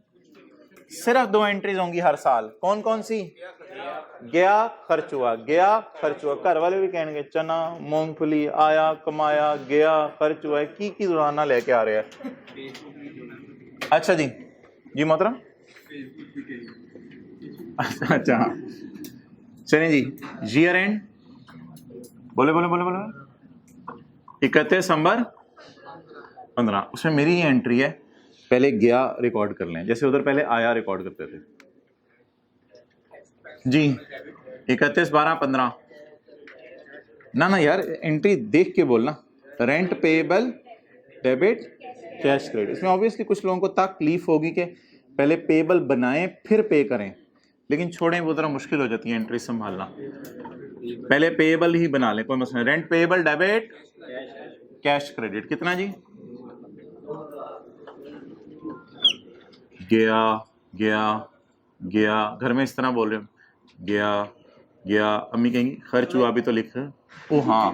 सिर्फ 2 एंट्रीज होंगी हर साल। कौन कौन सी? गया, खर्च हुआ, गया, खर्च हुआ। घर वाले भी कहेंगे चना, मूंगफली, आया, कमाया, गया, खर्च हुआ है, की रोजाना लेके आ रहे हैं। अच्छा जी, जी मोहतरम। अच्छा चलिए जी, ईयर एंड बोले 31 दिसंबर 15, उसमें मेरी ये एंट्री है, पहले गया रिकॉर्ड कर लें, जैसे उधर पहले आया रिकॉर्ड करते थे जी। 31/12/15 ना यार, एंट्री देख के बोलना। Rent payable debit cash credit, इसमें ऑब्वियसली कुछ लोगों को तकलीफ होगी कि पहले पेएबल बनाएं फिर पे करें, लेकिन छोड़ें, वो जरा मुश्किल हो जाती है एंट्री संभालना। पहले पेएबल ही बना लें, कोई मसला नहीं। Rent payable debit cash credit कितना जी? गया गया गया, घर में इस तरह बोल रहे हो, गया गया, अम्मी कहेंगी खर्च हुआ भी तो लिख। ओ हाँ,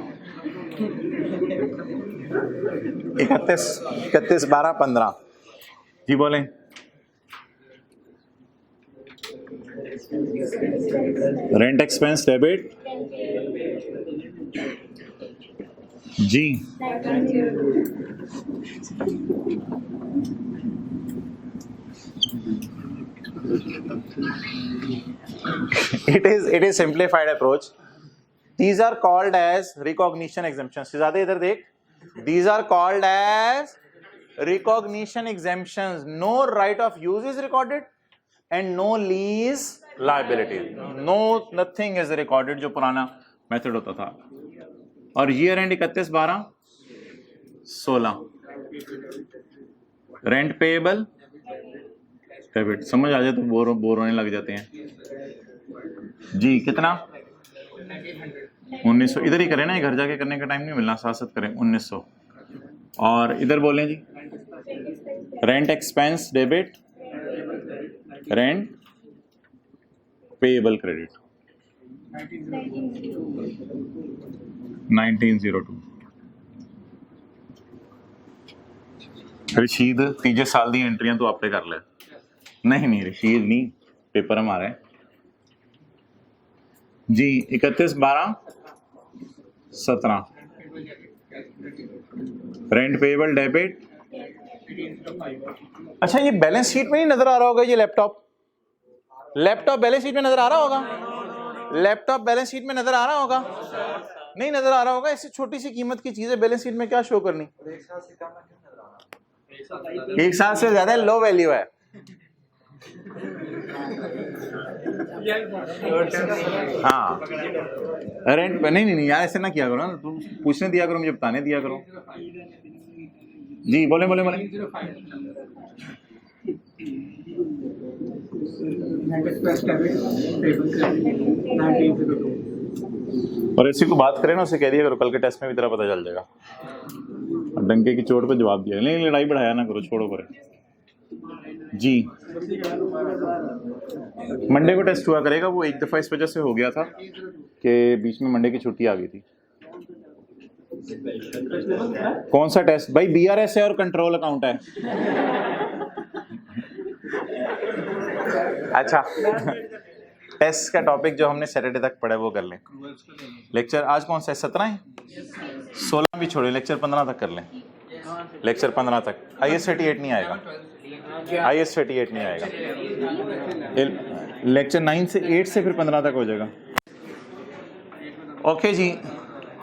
31/12/15 जी बोलें। रेंट एक्सपेंस डेबिट जी, it is simplified approach. These are called as recognition exemptions. ज़्यादा इधर देख, these are called as recognition exemptions. No right of use is recorded and no lease liability. Nothing is recorded, जो पुराना method होता था। और year and 31/12/16 rent payable debit, समझ आ जाए तो बोर होने लग जाते हैं जी। कितना? 1900, इधर ही करें ना, घर जाके करने का टाइम नहीं मिलना, साथ साथ करें 1900। और इधर बोलें जी, rent expense debit rent payable credit 1902। रशीद तीजे साल दी एंट्रियां तो आपे कर ले। नहीं रशीद नहीं, पेपर हमारा है जी। 31/12/17 रेंट पेएबल डेबिट। अच्छा, ये बैलेंस शीट में नहीं नजर आ रहा होगा, ये लैपटॉप बैलेंस शीट में नजर आ रहा होगा, लैपटॉप बैलेंस शीट में नजर आ रहा होगा, नहीं नजर आ रहा होगा। ऐसी छोटी सी कीमत की चीज है, बैलेंस शीट में क्या शो करनी? एक साल से ज्यादा लो वैल्यू है। हाँ, रेंट पे नहीं यार, ऐसे ना किया करो ना, तुम पूछने दिया करो, मुझे बताने दिया करो जी। बोले और ऐसी को बात करें ना, उसे कह दिया करो कल के टेस्ट में भी तेरा पता चल जाएगा। डंके की चोट पे जवाब दिया, नहीं लड़ाई बढ़ाया ना करो, छोड़ो करे जी। मंडे को टेस्ट हुआ करेगा, वो एक दफा इस वजह से हो गया था कि बीच में मंडे की छुट्टी आ गई थी। कौन सा टेस्ट भाई? बीआरएस है और कंट्रोल अकाउंट है। अच्छा, टेस्ट का टॉपिक जो हमने सैटरडे तक पढ़ा वो कर लें। लेक्चर आज कौन सा है? 17 है, 16 भी छोड़े, लेक्चर 15 तक कर लें। लेक्चर 15 तक IAS 38 नहीं आएगा, IAS 38 नहीं आएगा। लेक्चर 9 से 8 से फिर 15 तक हो जाएगा। ओके जी,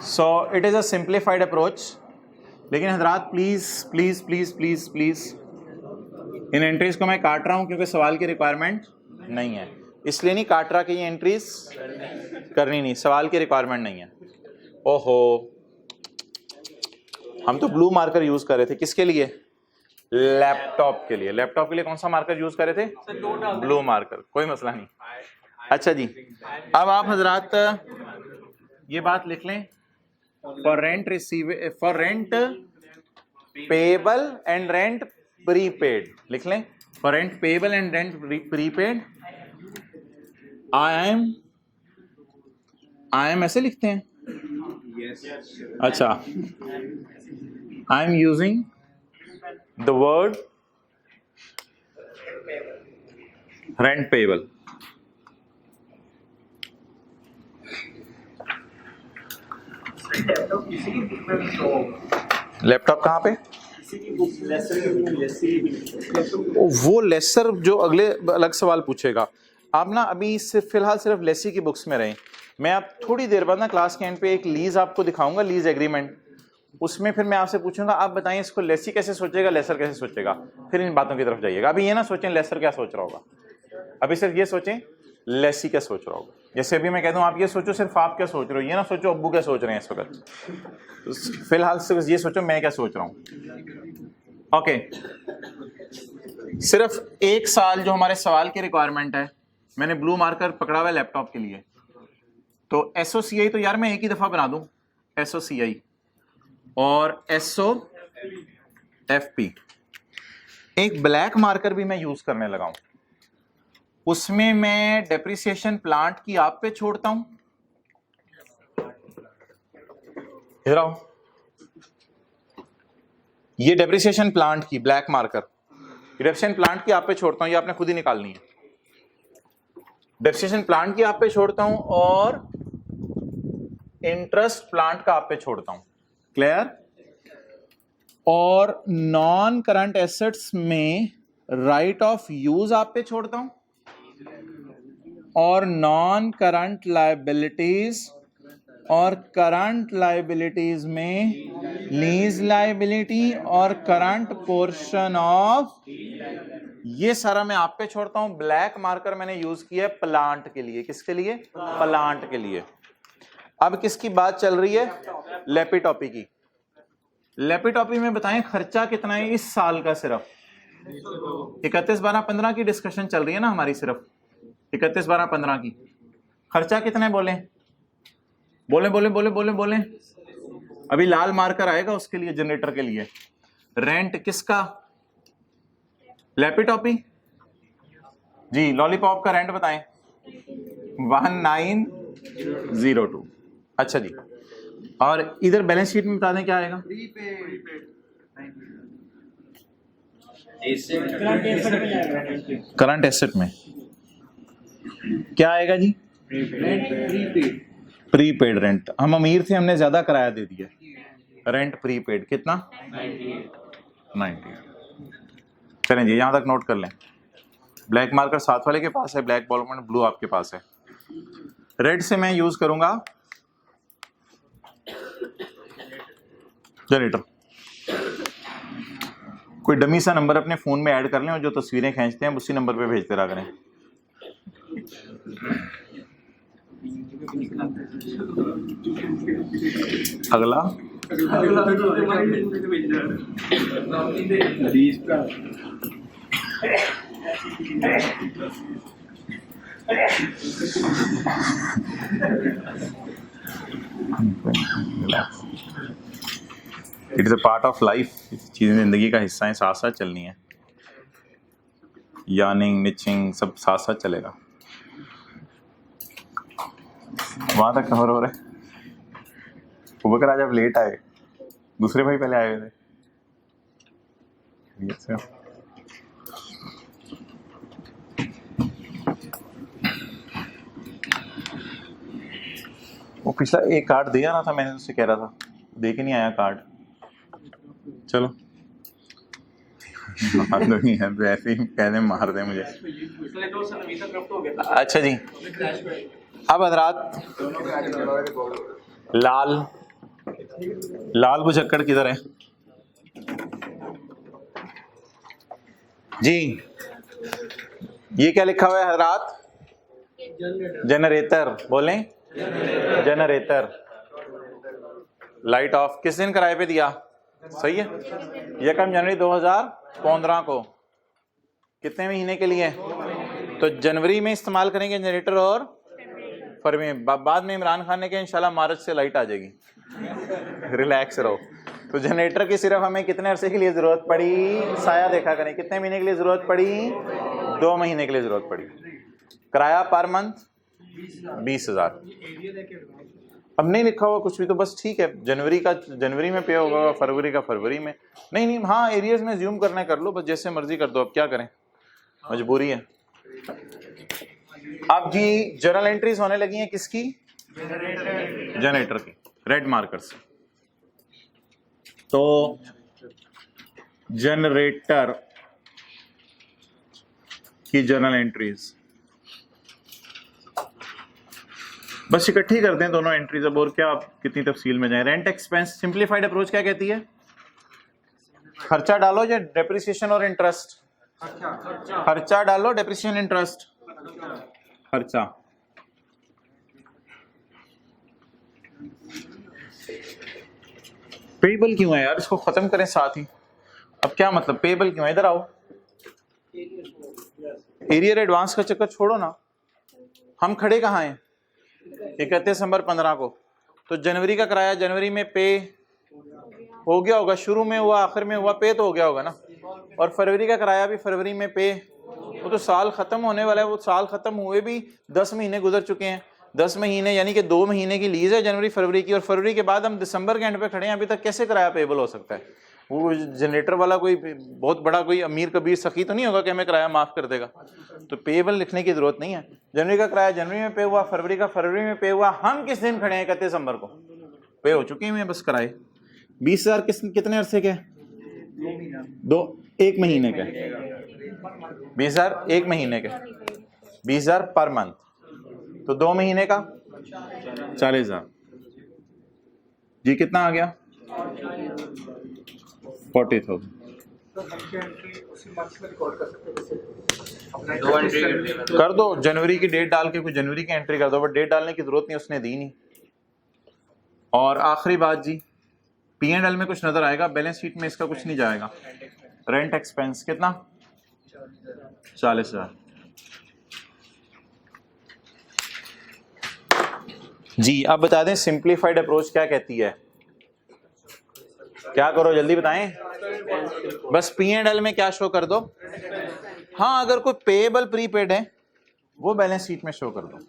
so it is a simplified approach. लेकिन हजरात please please please please please इन एंट्रीज को मैं काट रहा हूँ क्योंकि सवाल की रिक्वायरमेंट नहीं है, इसलिए नहीं काट रहा कि ये एंट्रीज करनी नहीं, सवाल की रिक्वायरमेंट नहीं है। ओहो, हम तो ब्लू मार्कर यूज कर रहे थे, किसके लिए? लैपटॉप के लिए। लैपटॉप के लिए कौन सा मार्कर यूज कर रहे थे? ब्लू मार्कर, कोई मसला नहीं। अच्छा जी, अब आप हजरात ये बात लिख लें, for rent payable and rent prepaid लिख लें। For rent payable and rent prepaid I am ऐसे लिखते हैं। अच्छा, I am using the word rent payable. Laptop कहाँ पे? वो लेसर जो अगले अलग सवाल पूछेगा। आप ना अभी फिलहाल सिर्फ लेसी की बुक्स में रहें। मैं आप थोड़ी देर बाद ना क्लास के एंड पे एक लीज आपको दिखाऊंगा, लीज एग्रीमेंट। उसमें फिर मैं आपसे पूछूंगा आप बताएं इसको लेसी कैसे सोचेगा, लेसर कैसे सोचेगा, फिर इन बातों की तरफ जाइएगा। अभी ये ना सोचें लेसर क्या सोच रहा होगा, अभी सिर्फ ये सोचें लेसी क्या सोच रहा होगा। जैसे अभी मैं कहता हूँ आप ये सोचो सिर्फ आप क्या सोच रहे हो, ये ना सोचो अब्बू क्या सोच रहे हैं इस वक्त। तो फिलहाल सिर्फ ये सोचो मैं क्या सोच रहा हूँ। ओके, सिर्फ एक साल जो हमारे सवाल की रिक्वायरमेंट है, मैंने ब्लू मार्कर पकड़ा हुआ है लैपटॉप के लिए। तो एसओसीआई तो यार मैं एक ही दफा बना दूं, एसओसीआई और एसओएफपी। एक ब्लैक मार्कर भी मैं यूज करने लगा हूं, उसमें मैं डेप्रिसिएशन प्लांट की आप पे छोड़ता हूं। इधर आओ, ये डेप्रिसिएशन प्लांट की ब्लैक मार्कर, डेप्रिसिएशन प्लांट की आप पे छोड़ता हूं, ये आपने खुद ही निकालनी है। डेप्रिसिएशन प्लांट की आप पे छोड़ता हूं और इंटरेस्ट प्लांट का आप पे छोड़ता हूं। क्लियर? और नॉन करंट एसेट्स में राइट ऑफ यूज आप पे छोड़ता हूं और नॉन करंट लायबिलिटीज और करंट लायबिलिटीज में लीज लायबिलिटी और करंट पोर्शन ऑफ, ये सारा मैं आप पे छोड़ता हूं। ब्लैक मार्कर मैंने यूज किया है प्लांट के लिए। किसके लिए? प्लांट के लिए। अब किसकी बात चल रही है? लेपिटॉपी की। लेपिटॉपी में बताएं खर्चा कितना है इस साल का? सिर्फ 31/12/15 की डिस्कशन चल रही है ना हमारी, सिर्फ 31/12/15 की। खर्चा कितना है? बोले बोले बोले बोले बोले बोले। अभी लाल मार्कर आएगा उसके लिए, जनरेटर के लिए। रेंट किसका? लेपिटॉपी जी। लॉलीपॉप का रेंट बताएं। 1902। अच्छा जी, और इधर बैलेंस शीट में बता दें क्या आएगा? करंट एसेट में क्या आएगा जी? Prepaid rent. हम अमीर थे, हमने ज्यादा किराया दे दिया। रेंट प्रीपेड कितना? 90। चलें जी, यहां तक नोट कर लें। ब्लैक मार्कर साथ वाले के पास है, ब्लैक बॉल ब्लू आपके पास है। रेड से मैं यूज करूंगा जनरेटर। कोई डमी सा नंबर अपने फोन में ऐड कर लें और जो तस्वीरें खींचते हैं उसी नंबर पे भेजते रहा करें। अगला it is a part of life. चीजें जिंदगी का हिस्सा है, साथ साथ चलनी है। यार्निंग, निचिंग सब साथ साथ चलेगा। वहां तक कवर हो रहा है। उबकर आज आप लेट आए, दूसरे भाई पहले आए हुए थे। वो पिछला एक कार्ड दे आना था, मैंने उससे कह रहा था, दे के नहीं आया कार्ड। चलो मार दो, नहीं है तो ऐसे ही कह दें मार दे मुझे। अच्छा जी, अब हजरात लाल बुझक्कड़ किधर है जी? ये क्या लिखा हुआ है हजरात? जनरेटर। बोलें जनरेटर। लाइट ऑफ किस दिन किराए पे दिया? सही है, 1 जनवरी 2015 को। कितने महीने के लिए? तो जनवरी में इस्तेमाल करेंगे जनरेटर और फरवरी में। बाद में इमरान खान ने कहा इंशाल्लाह मार्च से लाइट आ जाएगी, रिलैक्स रहो। तो जनरेटर की सिर्फ हमें कितने अरसे के लिए जरूरत पड़ी? साया देखा करें, कितने महीने के लिए जरूरत पड़ी? 2 महीने के लिए जरूरत पड़ी। किराया पर मंथ 20,000। अब नहीं लिखा हुआ कुछ भी तो बस ठीक है, जनवरी का जनवरी में पे होगा, फरवरी का फरवरी में। नहीं हाँ, एरियर्स में ज्यूम करना कर लो, बस जैसे मर्जी कर दो, अब क्या करें, मजबूरी है। अब जी जर्नल एंट्रीज होने लगी हैं किसकी? जनरेटर की, रेड मार्कर से। तो जनरेटर की जर्नल एंट्रीज बस इकट्ठी करते हैं दोनों एंट्रीज, अब और क्या आप कितनी तफसील में जाएं। रेंट एक्सपेंस सिंप्लीफाइड अप्रोच क्या कहती है? खर्चा डालो या डेप्रिसिएशन और इंटरेस्ट? खर्चा डालो, डेप्रिसिएशन इंटरेस्ट। खर्चा। पेबल क्यों है यार, इसको खत्म करें साथ ही। अब क्या मतलब पेबल क्यों है? इधर आओ, एरियर एडवांस का चक्कर छोड़ो ना। हम खड़े कहाँ हैं? 31 दिसंबर 15 को। तो जनवरी का किराया जनवरी में पे हो गया होगा, शुरू में हुआ आखिर में हुआ, पे तो हो गया होगा ना। और फरवरी का किराया भी फरवरी में पे, वो तो साल खत्म होने वाला है। वो साल खत्म हुए भी 10 महीने गुजर चुके हैं। 10 महीने यानी कि 2 महीने की लीज है जनवरी फरवरी की, और फरवरी के बाद हम दिसंबर के एंड पे खड़े हैं। अभी तक कैसे किराया पेबल हो सकता है? वो जनरेटर वाला कोई बहुत बड़ा कोई अमीर कबीर सखी तो नहीं होगा कि हमें किराया माफ कर देगा। तो पेबल लिखने की जरूरत नहीं है। जनवरी का किराया जनवरी में पे हुआ, फरवरी का फरवरी में पे हुआ। हम किस दिन खड़े हैं? 31 दिसंबर को पे हो चुके हैं बस किराए। 20,000 कितने अरसे के? 1 महीने के। 20,000 1 महीने के, 20,000 पर मंथ। तो 2 महीने का 40,000 जी। कितना आ गया? 40,000। कर दो, जनवरी की डेट डाल के, कोई जनवरी की एंट्री कर दो, बट डेट डालने की जरूरत नहीं, उसने दी नहीं। और आखिरी बात जी, P&L में कुछ नजर आएगा, बैलेंस शीट में इसका कुछ नहीं जाएगा। रेंट एक्सपेंस कितना? 40,000 जी। अब बता दें सिंप्लीफाइड अप्रोच क्या कहती है? क्या करो जल्दी बताएं। बस P&L में क्या शो कर दो? हाँ, अगर कोई पेएबल प्रीपेड है वो बैलेंस शीट में शो कर दो।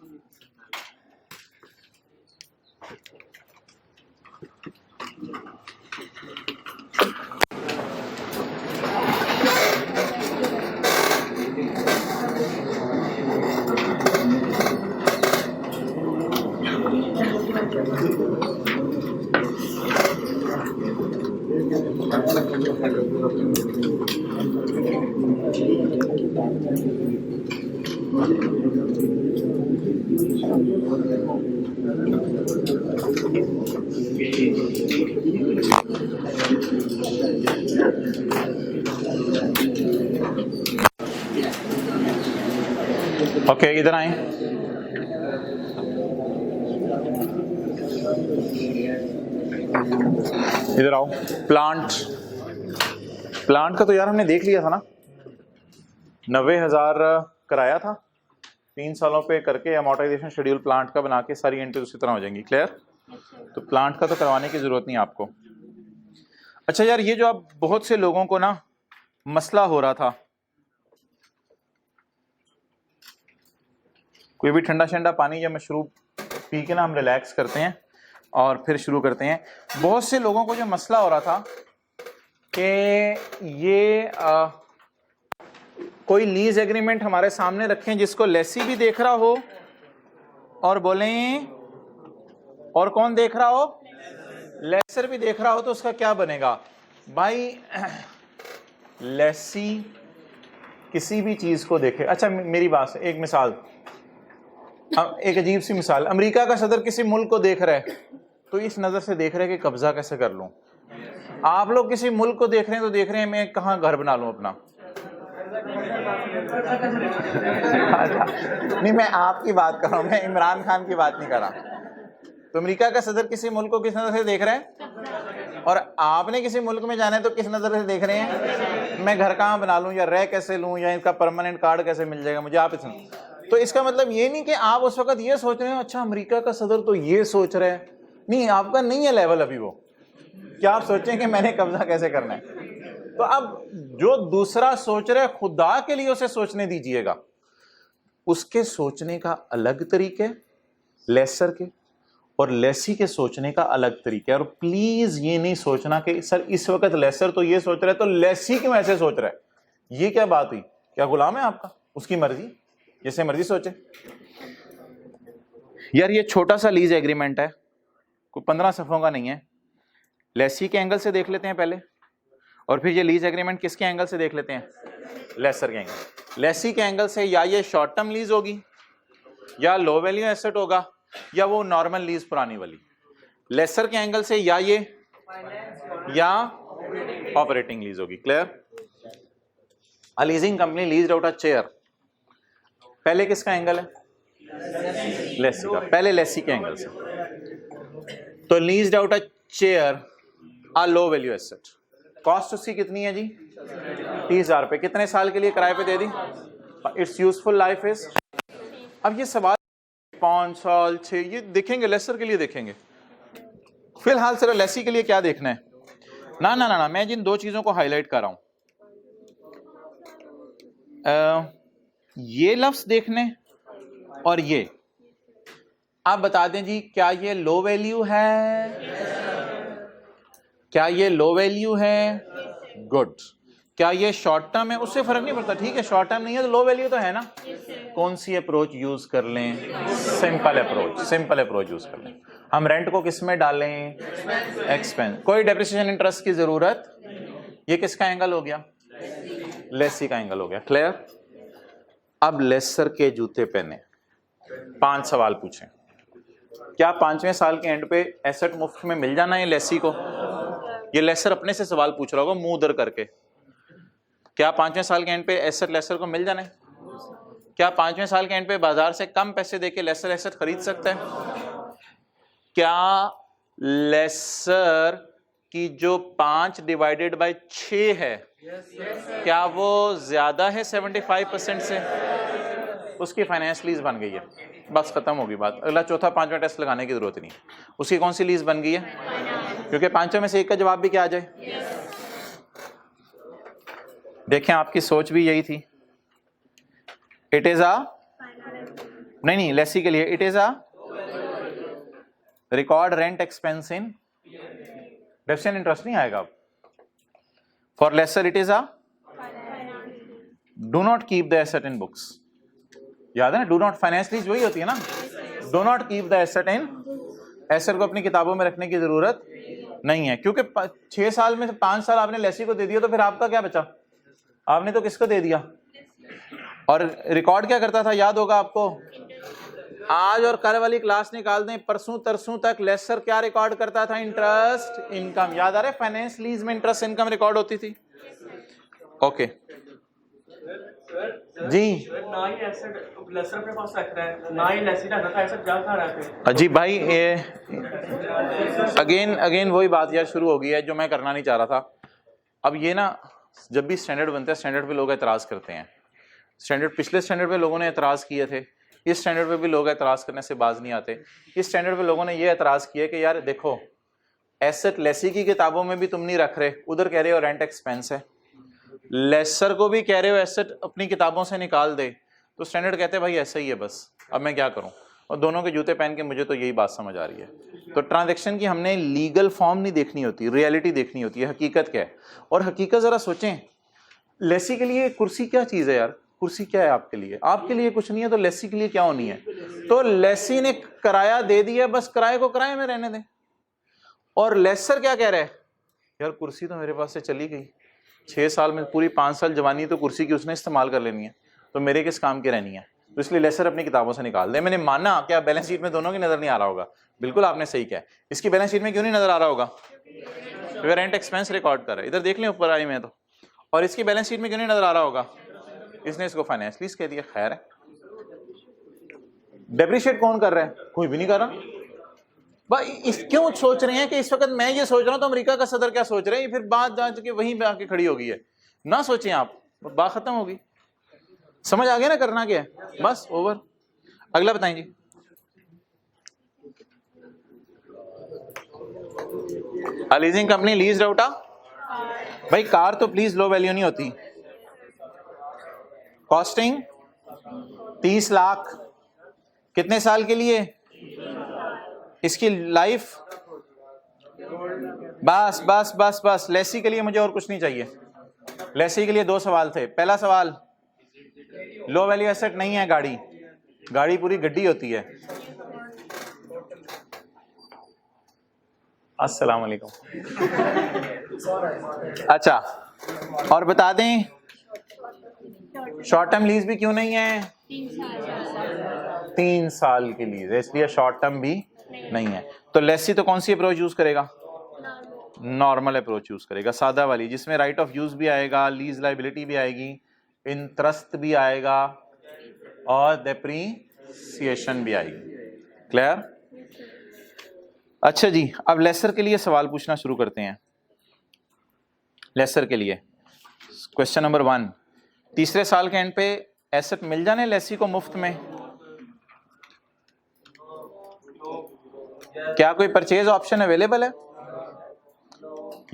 ओके, इधर आए। इधर आओ। प्लांट का तो यार हमने देख लिया था ना, 90,000 कराया था। 3 सालों पे करके अमोर्टाइजेशन शेड्यूल प्लांट का बना के सारी एंट्री उसी तरह हो जाएंगी। क्लियर? तो प्लांट का तो करवाने की जरूरत नहीं आपको। अच्छा यार, ये जो आप बहुत से लोगों को ना मसला हो रहा था, कोई भी ठंडा ठंडा पानी या मशरूब पी के ना हम रिलैक्स करते हैं और फिर शुरू करते हैं। बहुत से लोगों को जो मसला हो रहा था कि ये कोई लीज एग्रीमेंट हमारे सामने रखें जिसको लेसी भी देख रहा हो और बोलें, और कौन देख रहा हो? लेसर भी देख रहा हो, तो उसका क्या बनेगा भाई? लेसी किसी भी चीज को देखे। अच्छा मेरी बात से एक मिसाल, एक अजीब सी मिसाल, अमेरिका का सदर किसी मुल्क को देख रहा है तो इस नजर से देख रहे हैं कि कब्जा कैसे कर लूं। आप लोग किसी मुल्क को देख रहे हैं तो देख रहे हैं मैं कहां घर बना लूं अपना। नहीं, मैं आपकी बात कर रहा हूं, मैं इमरान खान की बात नहीं कर रहा। तो अमेरिका का सदर किसी मुल्क को किस नजर से देख रहा है, और आपने किसी मुल्क में जाना है तो किस नजर से देख रहे हैं? मैं घर कहां बना लूं, या रह कैसे लूं, या इसका परमानेंट कार्ड कैसे मिल जाएगा मुझे, आप इसमें। तो इसका मतलब ये नहीं कि आप उस वक्त ये सोच रहे हो अच्छा अमेरिका का सदर तो ये सोच रहा है। नहीं, आपका नहीं है लेवल अभी वो, क्या आप सोचें कि मैंने कब्जा कैसे करना है। तो अब जो दूसरा सोच रहा है, खुदा के लिए उसे सोचने दीजिएगा। उसके सोचने का अलग तरीके लेसर के, और लेसी के सोचने का अलग तरीका है। और प्लीज ये नहीं सोचना कि सर इस वक्त लेसर तो ये सोच रहा है तो लेसी क्यों ऐसे सोच रहा है। ये क्या बात हुई? क्या गुलाम है आपका? उसकी मर्जी, जैसे मर्जी सोचे। यार ये छोटा सा लीज एग्रीमेंट है, कोई 15 सफ़ों का नहीं है। लेसी के एंगल से देख लेते हैं पहले, और फिर ये लीज एग्रीमेंट किसके एंगल से देख लेते हैं? लेसर के एंगल। लेसी के एंगल से या ये शॉर्ट टर्म लीज होगी, या लो वैल्यू एसेट होगा, या वो नॉर्मल लीज पुरानी वाली? लेसर के एंगल से या ये या ऑपरेटिंग लीज होगी। Clear? A leasing company leased out a chair, पहले किसका एंगल है? लेसी का। पहले लेसी के एंगल से, तो leased out a chair a low value asset, cost उसकी कितनी है जी? 30,000 रुपए। कितने साल के लिए किराए पे दे दी? इट्स यूजफुल लाइफ इज, अब ये सवाल 5 साल 6, ये देखेंगे लेसर के लिए देखेंगे। फिलहाल सिर्फ लेसी के लिए क्या देखना है? ना ना ना ना, मैं जिन दो चीजों को हाईलाइट कर रहा हूं, ये लफ्ज देखने और ये, आप बता दें जी क्या ये लो वैल्यू है? क्या ये लो वैल्यू है? गुड। क्या ये शॉर्ट टर्म है? उससे फर्क नहीं पड़ता, ठीक है शॉर्ट टर्म नहीं है तो लो वैल्यू तो है ना। कौन सी अप्रोच यूज कर लें? Simple approach, simple approach use कर लें। हम रेंट को किस में डालें? एक्सपेंस। कोई डेप्रिसिएशन इंटरेस्ट की जरूरत, ये किसका एंगल हो गया? लेसी का एंगल हो गया। क्लियर? अब लेसर के जूते पहने 5 सवाल पूछें। क्या 5वें साल के एंड पे एसेट मुफ्त में मिल जाना है लेसी को? ये लेसर अपने से सवाल पूछ रहा होगा मुंह उधर करके। क्या 5वें साल के एंड पे एसेट लेसर को मिल जाना है? क्या 5वें साल के एंड पे बाजार से कम पैसे देके लेसर एसेट खरीद सकता है? क्या लेसर की जो 5 डिवाइडेड बाय 6 है, क्या वो ज्यादा है 75% से? उसकी फाइनेंस लीज बन गई है, बस खत्म होगी बात। अगला चौथा 5वां टेस्ट लगाने की जरूरत नहीं। उसकी कौन सी लीज बन गई है? क्योंकि 5 में से एक का जवाब भी क्या आ जाए? देखें आपकी सोच भी यही थी। इट इज अ, नहीं लेसी के लिए it is a record rent expense in depreciation interest नहीं आएगा। For lessor it is a do not keep the asset in books. याद है ना, डू नॉट, फाइनेंस लीज वही होती है ना, do not keep the asset in, asset को अपनी किताबों में रखने की जरूरत नहीं है। क्योंकि 6 साल में से 5 साल आपने लेसी को दे दिया तो फिर आपका क्या बचा? आपने तो किसको दे दिया? और रिकॉर्ड क्या करता था, याद होगा आपको? आज और कल वाली क्लास निकाल दें, परसों तरसों तक लेसर क्या रिकॉर्ड करता था? Interest income. याद आ रहा है? फाइनेंस लीज में इंटरेस्ट इनकम रिकॉर्ड होती थी। ओके जी,
ना ही एसेट लेसर अपने पास रख रहा है, ना ही लेसी रखना था, एसेट जा कहां रहा है?
अजीब भाई, अगेन वही बात यार शुरू हो गई है जो मैं करना नहीं चाह रहा था। अब ये ना, जब भी स्टैंडर्ड बनता है स्टैंडर्ड पे लोग एतराज करते हैं। स्टैंडर्ड, पिछले स्टैंडर्ड पे लोगों ने एतराज किए थे, इस स्टैंडर्ड पे भी लोग एतराज करने से बाज नहीं आते। इस स्टैंडर्ड पे लोगों ने ये एतराज किया कि यार देखो, एसेट लेसी की किताबों में भी तुम नहीं रख रहे, उधर कह रहे हो रेंट एक्सपेंस है, लेसर को भी कह रहे हो एसेट अपनी किताबों से निकाल दे, तो स्टैंडर्ड कहते हैं भाई ऐसा ही है बस, अब मैं क्या करूं? और दोनों के जूते पहन के मुझे तो यही बात समझ आ रही है। तो ट्रांजैक्शन की हमने लीगल फॉर्म नहीं देखनी होती, रियलिटी देखनी होती है, हकीकत क्या है। और हकीकत जरा सोचें, लेसी के लिए कुर्सी क्या चीज है यार? कुर्सी क्या है आपके लिए? आपके लिए कुछ नहीं है तो लेसी के लिए क्या होनी है? तो लेसी ने किराया दे दिया, बस किराए को किराए में रहने दें। और लेसर क्या कह रहा है? यार कुर्सी तो मेरे पास से चली गई, 6 साल में पूरी 5 साल जवानी तो कुर्सी की उसने इस्तेमाल कर लेनी है, तो मेरे किस काम की रहनी है? तो इसलिए लेसर अपनी किताबों से निकाल दे। मैंने माना क्या बैलेंस शीट में दोनों की नजर नहीं आ रहा होगा? बिल्कुल आपने सही किया। इसकी बैलेंस शीट में क्यों नहीं नजर आ रहा होगा? क्योंकि रेंट एक्सपेंस रिकॉर्ड कर रहा है, इधर देख लें ऊपर आई में तो। और इसकी बैलेंस शीट में क्यों नहीं नजर आ रहा होगा? इसने इसको फाइनेंस लीज कह दिया। खैर है, डेप्रिशिएट कौन कर रहा है? कोई भी नहीं कर रहा भाई। इस क्यों सोच रहे हैं कि इस वक्त मैं ये सोच रहा हूं तो अमेरिका का सदर क्या सोच रहे हैं? फिर बात जा के वहीं पे आके खड़ी हो गई है। ना सोचें आप, बात खत्म होगी। समझ आ गया ना करना क्या है? बस ओवर। अगला बताएं जी। लीजिंग कंपनी लीज्ड आउट भाई कार तो प्लीज लो वैल्यू नहीं होती। कॉस्टिंग 30 लाख, कितने साल के लिए? इसकी लाइफ, बस बस बस बस। लेसी के लिए मुझे और कुछ नहीं चाहिए। लेसी के लिए 2 सवाल थे। पहला सवाल, लो वैल्यू एसेट नहीं है गाड़ी, गाड़ी पूरी गड्डी होती है। अस्सलाम वालेकुम। अच्छा, और बता दें शॉर्ट टर्म लीज भी क्यों नहीं है? 3 साल की लीज है, इसलिए शॉर्ट टर्म भी नहीं है। तो लेसी तो कौन सी अप्रोच यूज करेगा? नॉर्मल अप्रोच यूज करेगा, सादा वाली, जिसमें राइट ऑफ यूज भी आएगा, लीज लाइबिलिटी भी आएगी, इंटरेस्ट भी आएगा और डेप्रीसिएशन भी आएगी। क्लियर? अच्छा जी, अब लेसर के लिए सवाल पूछना शुरू करते हैं। लेसर के लिए क्वेश्चन नंबर 1, तीसरे साल के एंड पे एसेट मिल जाने लेसी को मुफ्त में, क्या कोई परचेज ऑप्शन अवेलेबल है?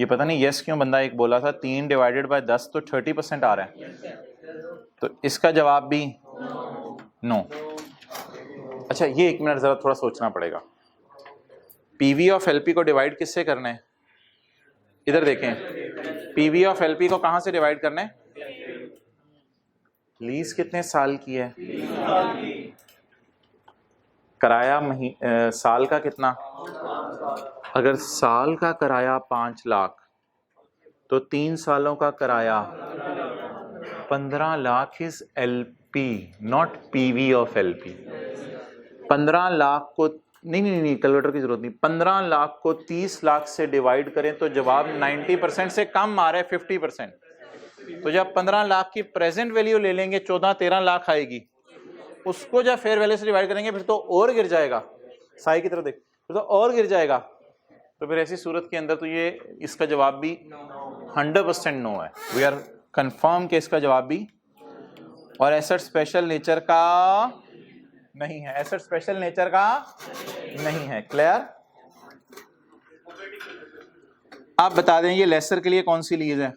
ये पता नहीं यस क्यों बंदा एक बोला था, 3 डिवाइडेड बाय 10 तो 30% आ रहा है, तो इसका जवाब भी नो। अच्छा ये 1 मिनट जरा थोड़ा सोचना पड़ेगा। पीवी ऑफ एलपी को डिवाइड किससे करना है? इधर देखें, पीवी ऑफ एलपी को कहां से डिवाइड करना है? लीज कितने साल की है? किराया साल का कितना? अगर साल का किराया 5 लाख तो 3 सालों का किराया 15 lakh is LP, not PV of LP. 15 lakh को नहीं कैलकुलेटर की जरूरत नहीं, 15 लाख को 30 लाख से डिवाइड करें तो जवाब 90% से कम आ रहा है, 50%। तो जब 15 लाख की प्रेजेंट वैल्यू ले लेंगे 14-13 लाख आएगी, उसको जब फेयर वैल्यू से डिवाइड करेंगे फिर तो और गिर जाएगा, साई की तरफ देख, फिर तो और गिर जाएगा। तो फिर ऐसी सूरत के अंदर तो ये इसका जवाब भी 100% नो है। वी आर कंफर्म कि इसका जवाब भी, और एसेट स्पेशल नेचर का नहीं है, एसेट स्पेशल नेचर का नहीं है। क्लियर? आप बता दें ये लेसर के लिए कौन सी लीज है?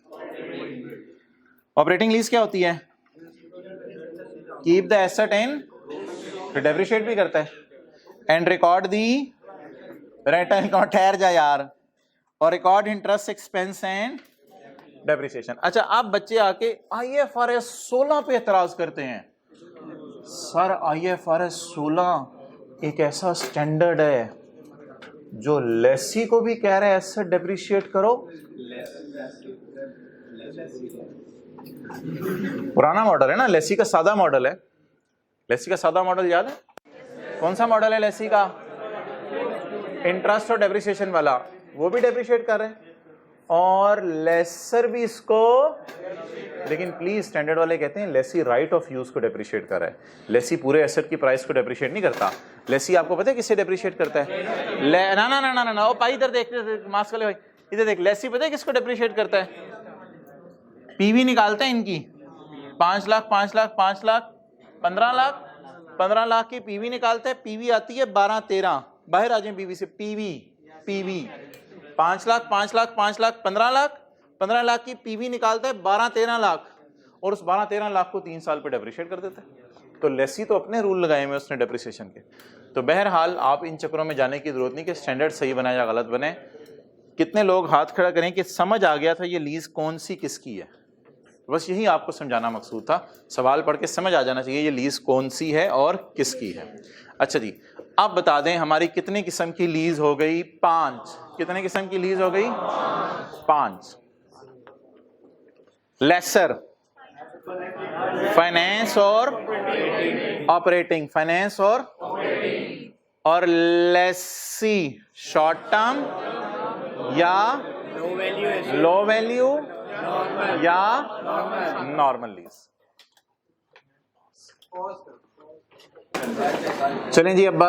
ऑपरेटिंग लीज क्या होती है? Keep the asset in, depreciate भी करता है, and record the rental income, ठहर जा यार, और record interest expense and depreciation. अच्छा आप बच्चे आके IFRS 16 पे एतराज करते हैं, सर IFRS 16 एक ऐसा स्टैंडर्ड है जो लेसी को भी कह रहा है एसेट डेप्रिशिएट करो। पुराना मॉडल है ना, लेसी का सादा मॉडल है। लेसी का सादा मॉडल याद है? कौन सा मॉडल है लेसी का? इंटरेस्ट और डेप्रिसिएशन वाला, वो भी डेप्रिशिएट कर रहे हैं और लेसर भी इसको, लेकिन प्लीज स्टैंडर्ड वाले कहते हैं लेसी राइट ऑफ यूज को डेप्रिशिएट कर रहा है, लेसी पूरे एसेट की प्राइस को डेप्रिशिएट नहीं करता। लेसी आपको पता है किससे डेप्रिशिएट करता है? ना ना ना ना ना, ओ भाई इधर देख, मास्क वाले भाई इधर देख, लेसी पता है किसको डेप्रिशिएट करता है? पीवी निकालते हैं इनकी, 5 लाख 5 लाख 5 लाख 15 लाख, 15 लाख की पीवी निकालते हैं, पीवी आती है 12-13, बाहर आ जाए पीवी से, पीवी 5 लाख 5 लाख 5 लाख 15 लाख, 15 लाख की पीवी निकालता है 12-13 लाख, और उस 12-13 लाख को 3 साल पे डेप्रिशिएट कर देता है। तो लेसी तो अपने रूल लगाए हुए उसने डेप्रिसिएशन के। तो बहरहाल आप इन चक्करों में जाने की जरूरत नहीं कि स्टैंडर्ड सही बना या गलत बने। कितने लोग हाथ खड़ा करें कि समझ आ गया था ये लीज कौन सी किसकी है? बस यही आपको समझाना मकसूद था, सवाल पढ़ के समझ आ जाना चाहिए ये लीज कौन सी है और किसकी है। अच्छा जी, अब बता दें हमारी कितने किस्म की लीज हो गई? 5। कितने किस्म की लीज हो गई? 5। लेसर, फाइनेंस और ऑपरेटिंग, फाइनेंस और लेसी शॉर्ट टर्म या लो वैल्यू या नॉर्मल लीज। चलें जी, अब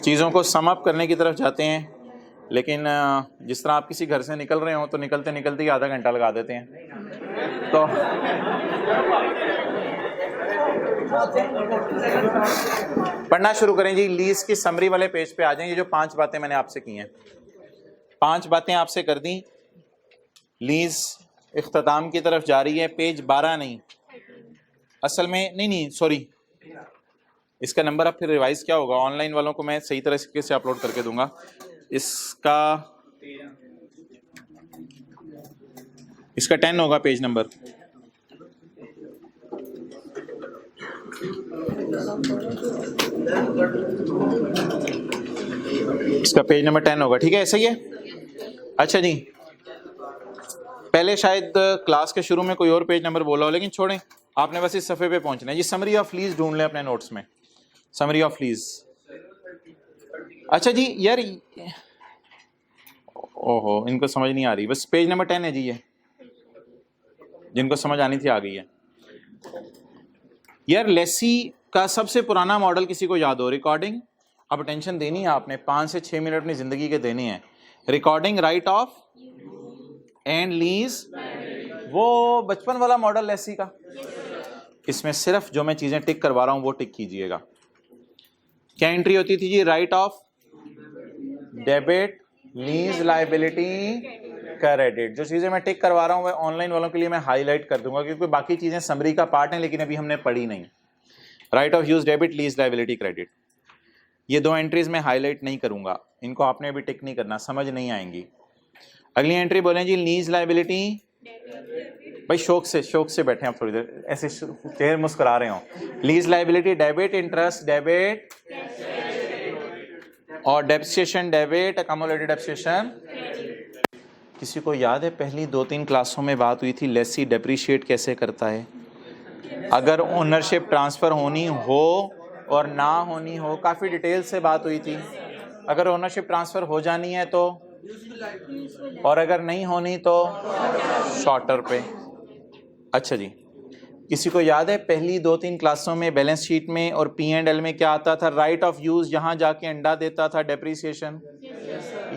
चीज़ों को सम अप करने की तरफ जाते हैं, लेकिन जिस तरह आप किसी घर से निकल रहे हो तो निकलते निकलते ही आधा घंटा लगा देते हैं। तो पढ़ना शुरू करें जी। लीज की समरी वाले पेज पे आ जाएं। ये जो 5 बातें मैंने आपसे की हैं, 5 बातें आपसे कर दी। लीज इख्तिताम की तरफ जा रही है। पेज 12 नहीं, असल में नहीं सॉरी, इसका नंबर अब फिर रिवाइज क्या होगा, ऑनलाइन वालों को मैं सही तरह से अपलोड करके दूंगा। इसका 10 होगा पेज नंबर। इसका पेज नंबर 10 होगा, ठीक है, ऐसा ही है। अच्छा जी, पहले शायद क्लास के शुरू में कोई और पेज नंबर बोला हो, लेकिन छोड़ें, आपने बस इस सफ़े पे पहुंचना है जी। समरी ऑफ लीज ढूंढ लें अपने नोट्स में। Summary of lease. अच्छा जी यार, ओहो इनको समझ नहीं आ रही, बस पेज नंबर 10 है जी ये, जिनको समझ आनी थी आ गई है। यार लेसी का सबसे पुराना मॉडल किसी को याद हो? रिकॉर्डिंग, अब टेंशन देनी है आपने, 5 से 6 मिनट अपनी जिंदगी के देने हैं। Recording right of and lease, वो बचपन वाला मॉडल लेसी का। इसमें सिर्फ जो मैं चीजें टिक करवा रहा हूं वो टिक कीजिएगा। क्या एंट्री होती थी जी? Write off debit, lease, liability, credit. जो चीजें मैं टिक करवा रहा हूं वह ऑनलाइन वालों के लिए मैं हाईलाइट कर दूंगा, क्योंकि बाकी चीजें समरी का पार्ट हैं लेकिन अभी हमने पढ़ी नहीं। Right of use, debit, lease, liability, credit, ये 2 एंट्रीज मैं हाईलाइट नहीं करूंगा, इनको आपने अभी टिक नहीं करना, समझ नहीं आएंगी। अगली एंट्री बोलें जी, लीज लायबिलिटी। भाई शौक से बैठे आप थोड़ी देर, ऐसे चेहरे मुस्कुरा रहे हो। Lease liability debit, interest debit, और डेप्रिसिएशन डेबिट, अकम्युलेटेड डेप्रिसिएशन। किसी को याद है पहली 2-3 क्लासों में बात हुई थी लेसी डेप्रिशिएट कैसे करता है? अगर ओनरशिप ट्रांसफर होनी हो और ना होनी हो, काफी डिटेल से बात हुई थी। अगर ओनरशिप ट्रांसफर हो जानी है तो, और अगर नहीं होनी तो शॉर्टर पे। अच्छा जी, किसी को याद है पहली 2-3 क्लासों में बैलेंस शीट में और P&L में क्या आता था? राइट ऑफ यूज यहाँ जाके अंडा देता था डेप्रिसिएशन।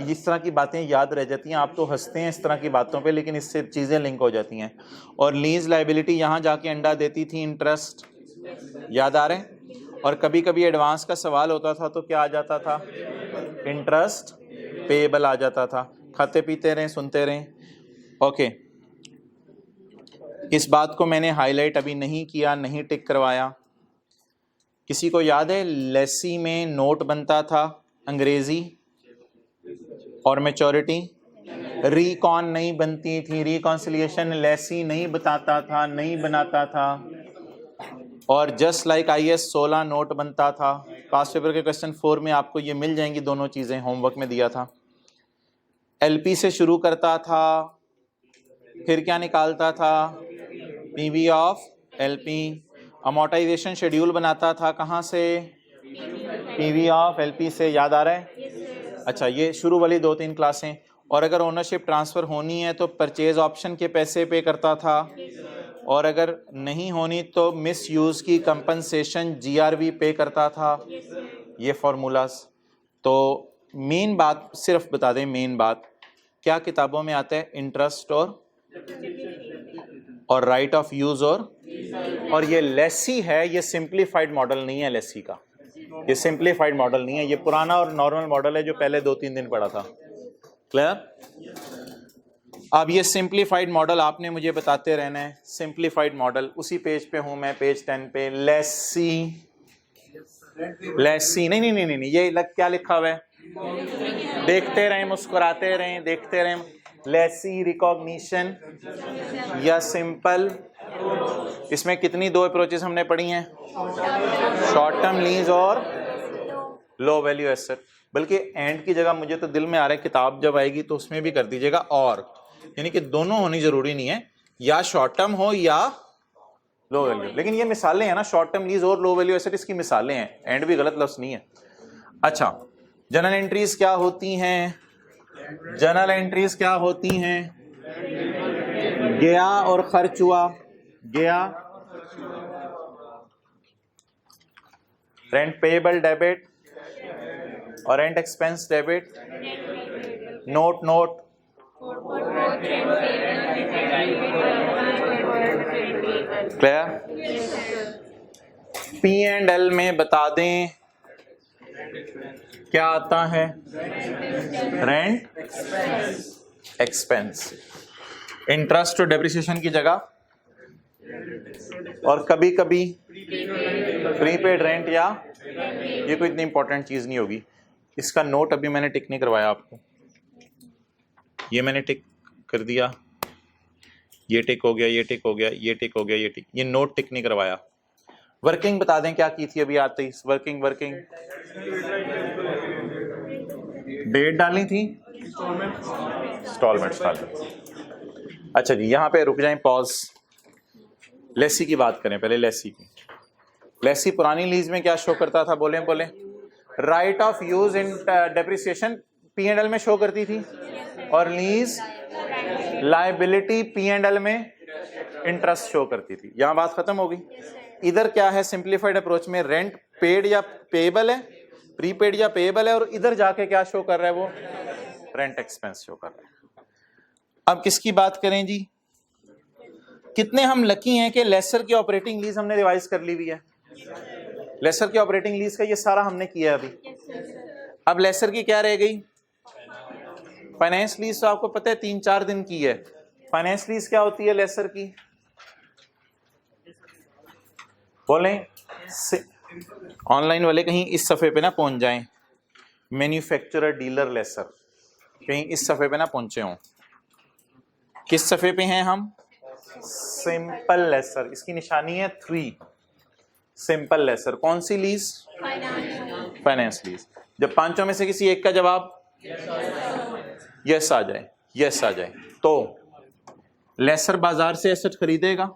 इस तरह की बातें याद रह जाती हैं, आप तो हंसते हैं इस तरह की बातों पे, लेकिन इससे चीज़ें लिंक हो जाती हैं। और लीज लायबिलिटी यहाँ जाके अंडा देती थी इंटरेस्ट, याद आ रहे हैं? और कभी कभी एडवांस का सवाल होता था तो क्या आ जाता था? इंटरेस्ट पेएबल आ जाता था। खाते पीते रहें, सुनते रहें। ओके, इस बात को मैंने हाईलाइट अभी नहीं किया, नहीं टिक करवाया। किसी को याद है लेसी में नोट बनता था अंग्रेजी और मैच्योरिटी? रिकॉन नहीं बनती थी, रिकॉन्सिलिएशन लेसी नहीं बताता था, नहीं बनाता था। और जस्ट लाइक IAS 16 नोट बनता था। पास्ट पेपर के क्वेश्चन 4 में आपको ये मिल जाएंगी दोनों चीजें, होमवर्क में दिया था। LP से शुरू करता था, फिर क्या निकालता था? PV of LP। Amortisation schedule बनाता था कहाँ से? PV ऑफ LP से, याद आ रहा है? अच्छा, ये शुरू वाली 2-3 क्लासें। और अगर ओनरशिप ट्रांसफर होनी है तो परचेज ऑप्शन के पैसे पे करता था, और अगर नहीं होनी तो मिस यूज की कंपनसेशन GRV पे करता था। ये फॉर्मूलाज। तो मेन बात सिर्फ बता दें, मेन बात क्या किताबों में आता है? इंटरेस्ट और राइट ऑफ यूज। और ये लेसी है, ये सिंप्लीफाइड मॉडल नहीं है लेसी का, ये सिंप्लीफाइड मॉडल नहीं है, ये पुराना और नॉर्मल मॉडल है जो पहले 2-3 दिन पढ़ा था। क्लियर? अब ये सिंप्लीफाइड मॉडल आपने मुझे बताते रहना है। सिंप्लीफाइड मॉडल, उसी पेज पे हूं मैं, पेज 10 पे। लेसी, लेसी नहीं, ये क्या लिखा हुआ है? देखते रहें, मुस्कुराते रहें, देखते रहें। लेसी रिकॉग्निशन या सिंपल, इसमें कितनी 2 अप्रोचेस हमने पढ़ी हैं? शॉर्ट टर्म लीज और लो वैल्यू एसेट। बल्कि एंड की जगह मुझे तो दिल में आ रहा है किताब जब आएगी तो उसमें भी कर दीजिएगा, और यानी कि दोनों होनी जरूरी नहीं है, या शॉर्ट टर्म हो या लो वैल्यू। लेकिन ये मिसालें हैं ना, शॉर्ट टर्म लीज और लो वैल्यू एसेट, इसकी मिसालें हैं, एंड भी गलत लफ्ज नहीं है। अच्छा, जनरल एंट्रीज क्या होती हैं? जनरल एंट्रीज क्या होती हैं? गया और खर्च हुआ, गया, रेंट पेएबल डेबिट और rent expense debit, note note, clear? P&L में बता दें क्या आता है? रेंट एक्सपेंस, इंटरेस्ट और डेप्रिसिएशन की जगह, और कभी कभी प्रीपेड रेंट, या ये कोई इतनी इंपॉर्टेंट चीज नहीं होगी। इसका नोट अभी मैंने टिक नहीं करवाया आपको, ये मैंने टिक कर दिया, ये टिक हो गया, ये टिक हो गया, ये टिक हो गया, ये टिक, ये नोट टिक नहीं करवाया। वर्किंग बता दें क्या की थी अभी आते ही? वर्किंग डेट डालनी थी, इंस्टॉलमेंट्स डालनी। अच्छा जी, यहां पे रुक जाएं, पॉज। लेसी की बात करें पहले, लेसी की। लेसी पुरानी लीज में क्या शो करता था, बोले बोले, right of use in depreciation P&L में शो करती थी, और लीज लायबिलिटी P&L में इंटरेस्ट शो करती थी। यहां बात खत्म हो गई। इधर क्या है सिंप्लीफाइड अप्रोच में, रेंट पेड या पेएबल है, प्रीपेड या पेएबल है, और इधर जाके क्या शो कर रहा है, वो रेंट एक्सपेंस शो कर रहा है। अब किसकी बात करें जी, कितने हम लकी हैं कि लेसर की ऑपरेटिंग लीज हमने रिवाइज कर ली हुई है। लेसर की ऑपरेटिंग लीज का ये सारा हमने किया है अभी। अब लेसर की क्या रह गई, फाइनेंस लीज। तो आपको पता है 3-4 दिन की है। फाइनेंस लीज क्या होती है लेसर की, बोलें ऑनलाइन वाले कहीं इस सफ़े पे ना पहुंच जाएं, मैन्युफैक्चरर डीलर लेसर, कहीं इस सफ़े पे ना पहुंचे हों। किस सफ़े पे हैं हम, सिंपल लेसर, इसकी निशानी है 3, सिंपल लेसर। कौन सी लीज, फाइनेंस लीज। जब पांचों में से किसी एक का जवाब यस आ जाए, यस आ जाए, तो लेसर बाजार से एसेट खरीदेगा,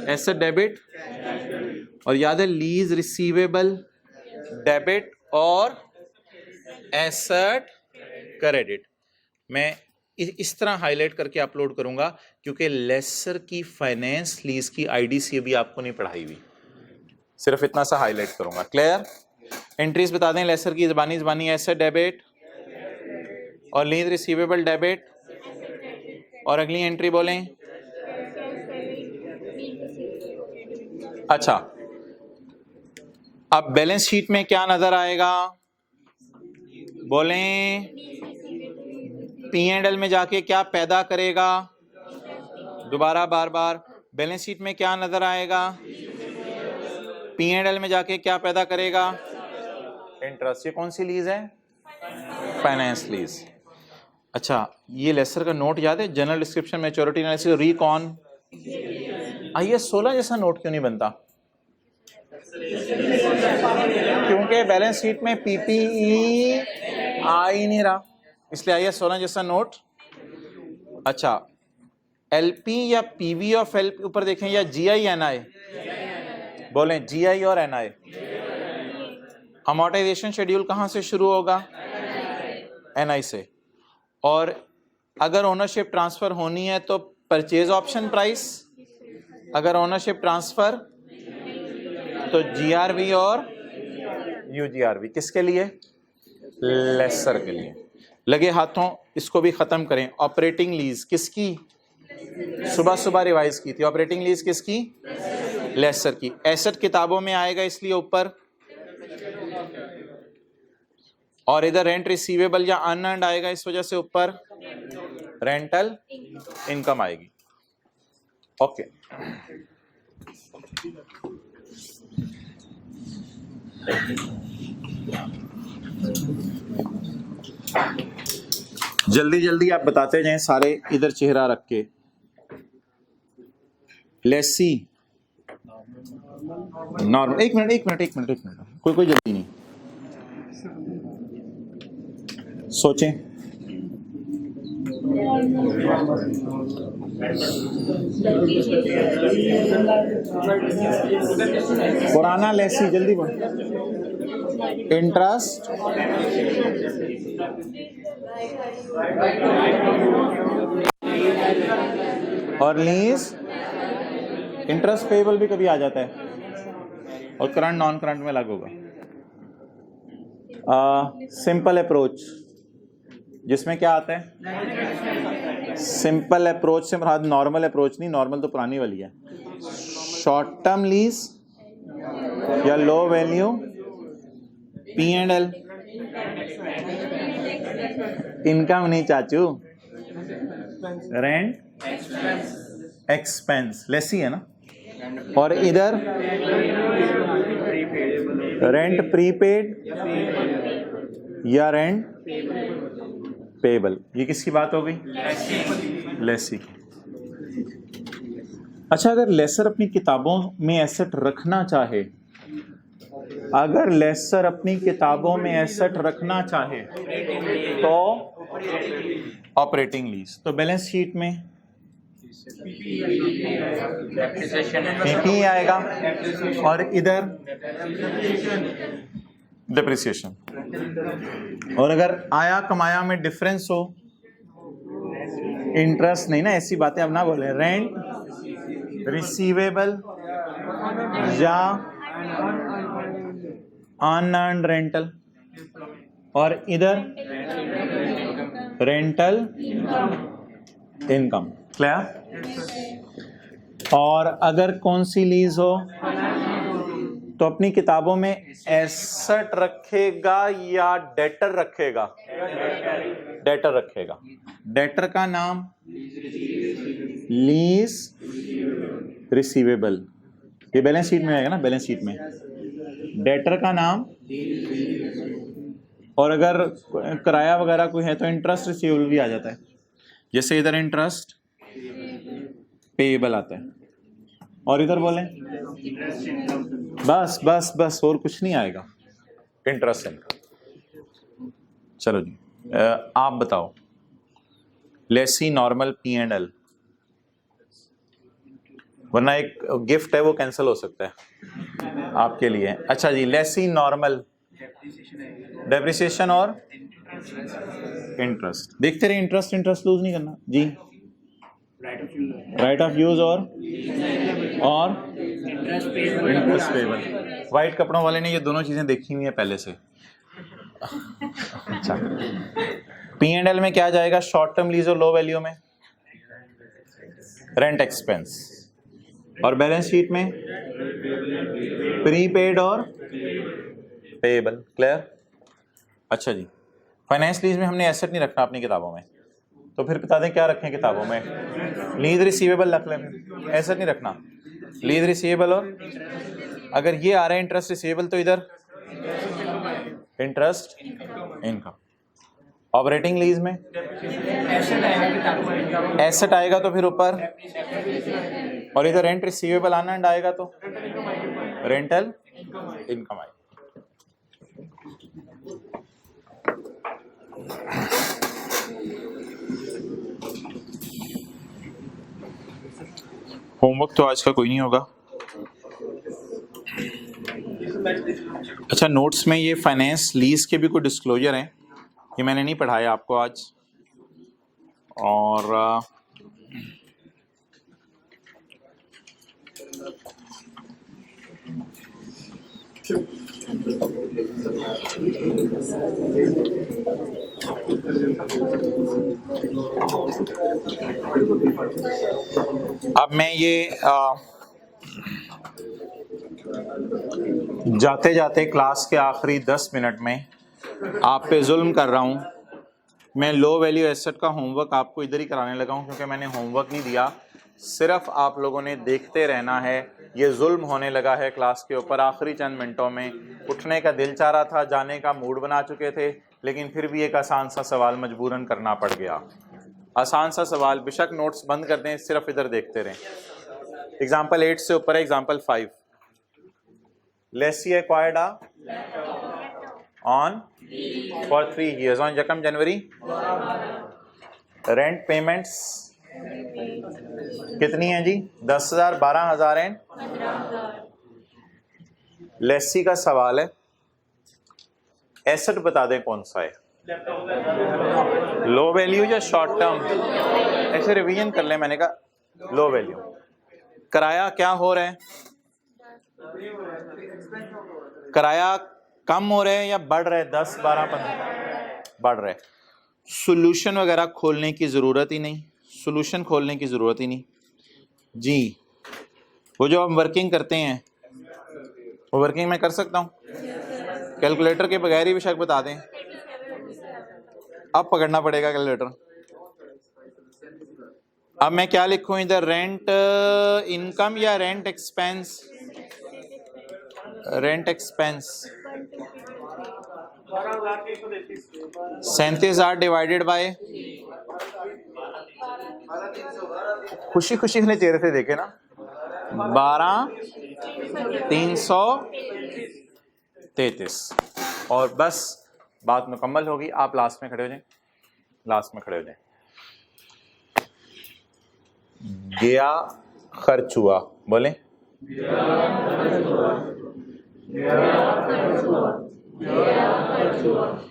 एसेट डेबिट, और याद है लीज रिसीवेबल डेबिट और एसेट क्रेडिट। मैं इस तरह हाईलाइट करके अपलोड करूंगा क्योंकि लेसर की फाइनेंस लीज की आईडीसी अभी आपको नहीं पढ़ाई हुई, सिर्फ इतना सा हाईलाइट करूंगा। क्लियर। एंट्रीज बता दें लेसर की, ज़बानी एसेट डेबिट और लीज रिसीवेबल डेबिट, और अगली एंट्री बोलें। अच्छा, अब बैलेंस शीट में क्या नजर आएगा, बोलें P&L में जाके क्या पैदा करेगा, दोबारा बार बार, बैलेंस शीट में क्या नजर आएगा, P&L में जाके क्या पैदा करेगा, इंटरेस्ट। ये कौन सी लीज है, फाइनेंस लीज। अच्छा, ये लेसर का नोट याद है, general description maturity analysis recon, IAS 16 जैसा नोट क्यों नहीं बनता, क्योंकि बैलेंस शीट में PPE आ ही नहीं रहा, इसलिए IAS 16 जैसा नोट। अच्छा, LP या PV ऑफ LP ऊपर देखें, या GI NI, बोलें GI और NI। अमोर्टाइजेशन शेड्यूल कहां से शुरू होगा, NI से। और अगर ओनरशिप ट्रांसफर होनी है तो परचेज ऑप्शन प्राइस, अगर ओनरशिप ट्रांसफर तो GRV और UGRV। किसके लिए, लेसर के लिए। लगे हाथों इसको भी खत्म करें। ऑपरेटिंग लीज किसकी, सुबह सुबह रिवाइज की थी। ऑपरेटिंग लीज किसकी, लेसर की। एसेट किताबों में आएगा इसलिए ऊपर, और इधर रेंट रिसीवेबल या अनअर्न्ड आएगा इस वजह से ऊपर रेंटल इनकम आएगी। ओके, जल्दी जल्दी आप बताते जाएं सारे, इधर चेहरा रख के। लेसी नॉर्मल, एक मिनट, कोई जल्दी नहीं, सोचें। पुराना लेसी, जल्दी बोल। इंटरेस्ट, और लीज। इंटरेस्ट पेएबल भी कभी आ जाता है, और करंट नॉन करंट में अलग होगा। सिंपल अप्रोच, जिसमें क्या आता है, सिंपल अप्रोच से मुराद नॉर्मल अप्रोच नहीं, नॉर्मल तो पुरानी वाली है। शॉर्ट टर्म लीज या लो वैल्यू P&L, इनकम नहीं चाचू, रेंट एक्सपेंस, लेसी है ना। और इधर रेंट प्रीपेड या रेंट पेएबल। ये किसकी बात हो गई, लेसी की। अच्छा, अगर लेसर अपनी किताबों में एसेट रखना चाहे, अगर लेसर अपनी किताबों में एसेट रखना चाहे तो ऑपरेटिंग लीज, तो बैलेंस शीट में पीपी आएगा, और इधर डिप्रिसिएशन। और अगर आया कमाया में डिफरेंस हो, इंटरेस्ट नहीं ना, ऐसी बातें अब ना बोले, रेंट रिसीवेबल या अनअर्न्ड रेंटल, और इधर रेंटल इनकम। क्लियर? और अगर कौन सी लीज हो तो अपनी किताबों में एसेट रखेगा या डेटर रखेगा? डेटर रखेगा। डेटर का नाम लीज रिसीवेबल, ये बैलेंस शीट में आएगा ना, बैलेंस शीट में डेटर का नाम। और अगर किराया वगैरह कोई है तो इंटरेस्ट रिसीवेबल भी आ जाता है, जैसे इधर इंटरेस्ट पेएबल आता है, और इधर बोले बस बस बस, और कुछ नहीं आएगा, इंटरेस्ट इनकम। चलो जी, आप बताओ, लेसी नॉर्मल P&L, वरना एक गिफ्ट है वो कैंसिल हो सकता है आपके लिए। अच्छा जी, लेसी नॉर्मल डेप्रिसिएशन और इंटरेस्ट। देखते रहे, इंटरेस्ट लूज नहीं करना जी। राइट ऑफ यूज और इंटरेस्ट पेबल। वाइट कपड़ों वाले ने ये दोनों चीजें देखी हुई है पहले से। अच्छा, P&L में क्या जाएगा? शॉर्ट टर्म लीज और लो वैल्यू में रेंट एक्सपेंस, और बैलेंस शीट में प्रीपेड और पेएबल। क्लियर? अच्छा जी, फाइनेंस लीज में हमने एसेट नहीं रखना अपनी किताबों में, तो फिर बता दें क्या रखें किताबों में? लीज रिसीवेबल रख लें, एसेट नहीं रखना, लीज रिसीवेबल। और अगर ये आ रहा है इंटरेस्ट रिसीवेबल तो इधर इंटरेस्ट इनकम। ऑपरेटिंग लीज में एसेट आएगा तो फिर ऊपर, और इधर रेंट रिसीवेबल अनअर्न्ड आएगा तो रेंटल इनकम आएगा। होमवर्क तो आज का कोई नहीं होगा। अच्छा, नोट्स में ये फाइनेंस लीज के भी कोई डिस्क्लोजर हैं, ये मैंने नहीं पढ़ाया आपको आज। और अब मैं ये जाते जाते क्लास के आखिरी 10 मिनट में आप पे जुल्म कर रहा हूँ। मैं लो वैल्यू एसेट का होमवर्क आपको इधर ही कराने लगा हूँ, क्योंकि मैंने होमवर्क नहीं दिया, सिर्फ आप लोगों ने देखते रहना है। ये जुल्म होने लगा है क्लास के ऊपर। आखिरी चंद मिनटों में उठने का दिल चाह रहा था, जाने का मूड बना चुके थे, लेकिन फिर भी एक आसान सा सवाल मजबूरन करना पड़ गया। आसान सा सवाल, बेशक नोट्स बंद कर दें, सिर्फ इधर देखते रहें। एग्जाम्पल 8 से ऊपर है example 5। Lessee acquired on for 3 years on यकम जनवरी। रेंट पेमेंट्स कितनी है जी? 10,000, 12,000 एंड 15,000। लेसी का सवाल है, एसेट बता दें कौन सा है, लो वैल्यू या शॉर्ट टर्म? ऐसे रिवीजन कर लें, मैंने कहा लो वैल्यू। किराया क्या हो रहा है? किराया कम हो रहा है या बढ़ रहा है? 10, 12, 15 बढ़ रहा है। सॉल्यूशन वगैरह खोलने की जरूरत ही नहीं, सॉल्यूशन खोलने की जरूरत ही नहीं जी। वो जो हम वर्किंग करते हैं वो वर्किंग मैं कर सकता हूँ, कैलकुलेटर के बगैर ही बेशक बता दें। अब पकड़ना पड़ेगा कैलकुलेटर। अब मैं क्या लिखूं इधर, रेंट इनकम या rent expense? Rent expense 37,000 divided by, खुशी खुशी अपने चेहरे से देखे ना, 12,333। और बस बात मुकम्मल होगी। आप लास्ट में खड़े हो जाएं, लास्ट में खड़े हो जाएं। गया खर्च हुआ, बोले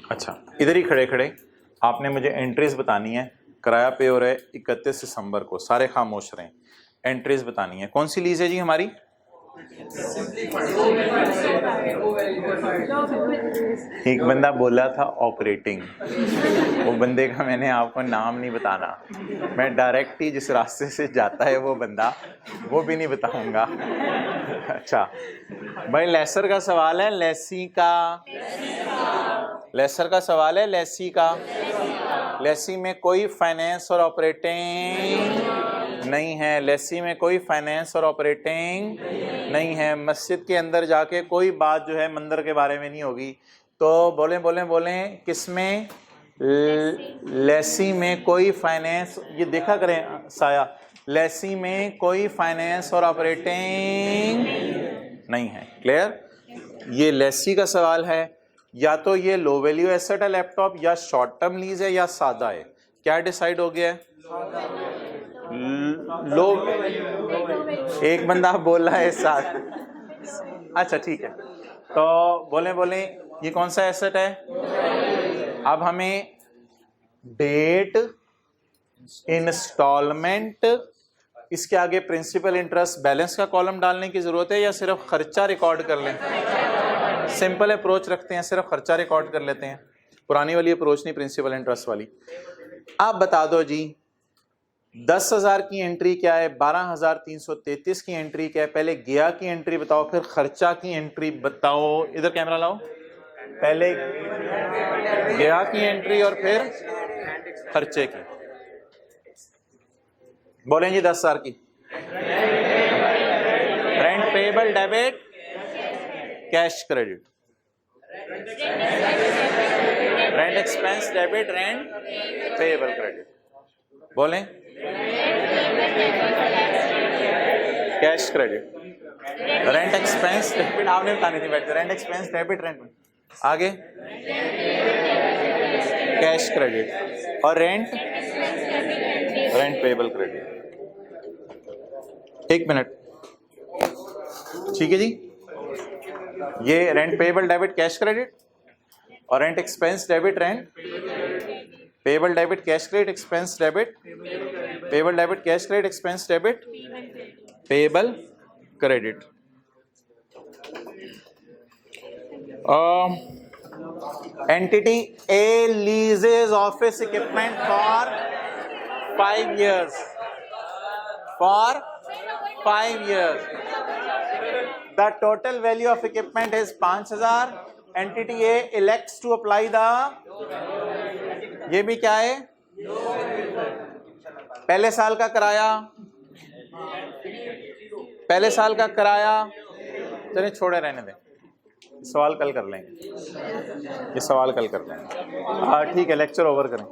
अच्छा। इधर ही खड़े खड़े आपने मुझे एंट्रीज बतानी है। किराया पे हो रहा है 31 दिसंबर को, सारे खामोश रहे। एंट्रीज बतानी है। कौन सी लीज है जी हमारी? एक बंदा बोला था ऑपरेटिंग, वो बंदे का मैंने आपको नाम नहीं बताना, मैं डायरेक्ट ही जिस रास्ते से जाता है वो बंदा, वो भी नहीं बताऊंगा। अच्छा भाई, लेसर का सवाल है, लेसी का, लेसर का सवाल है, लेसी का। लेसी में कोई फाइनेंस और ऑपरेटिंग नहीं है, लेसी में कोई फाइनेंस और ऑपरेटिंग नहीं है। मस्जिद के अंदर जाके कोई बात जो है मंदिर के बारे में नहीं होगी। तो बोलें बोलें बोलें, किसमें? लेसी में कोई फाइनेंस, ये देखा करें साया, लेसी में कोई फाइनेंस और ऑपरेटिंग नहीं है। क्लियर? ये लेसी का सवाल है। या तो ये लो वैल्यू एसेट है लैपटॉप, या शॉर्ट टर्म लीज है, या सादा है। क्या डिसाइड हो गया है? लो। एक बंदा बोल रहा है साथ। अच्छा ठीक है, तो बोले बोले ये कौन सा एसेट है? अब हमें डेट, इंस्टॉलमेंट, इसके आगे प्रिंसिपल, इंटरेस्ट, बैलेंस का कॉलम डालने की जरूरत है, या सिर्फ खर्चा रिकॉर्ड कर लें? सिंपल अप्रोच रखते हैं, सिर्फ खर्चा रिकॉर्ड कर लेते हैं। पुरानी वाली अप्रोच नहीं, प्रिंसिपल इंटरेस्ट वाली। आप बता दो जी, 10,000 की एंट्री क्या है, 12,333 की एंट्री क्या है? पहले गया की एंट्री बताओ, फिर खर्चा की एंट्री बताओ। इधर कैमरा लाओ। पहले गया की एंट्री और फिर खर्चे की। बोलें जी 10,000 की। Rent payable debit cash credit, rent expense debit, rent payable credit. बोलें cash credit, rent expense debit, आपने बतानी थी बैठ, रेंट एक्सपेंस डेबिट, रेंट। आगे कैश क्रेडिट और रेंट पेएबल क्रेडिट। एक मिनट, ठीक है जी। ये rent payable debit cash credit और rent expense debit, rent payable debit cash credit, expense debit, payable debit cash credit, expense debit, payable credit. Entity A leases office equipment for 5 years, for 5 years. The total value of equipment is 5,000. Entity A elects to apply the, ये भी क्या है? पहले साल का किराया, पहले साल का किराया, चलिए छोड़े रहने दें, सवाल कल कर लेंगे, ये सवाल कल कर लेंगे। हाँ ठीक है, लेक्चर ओवर करें।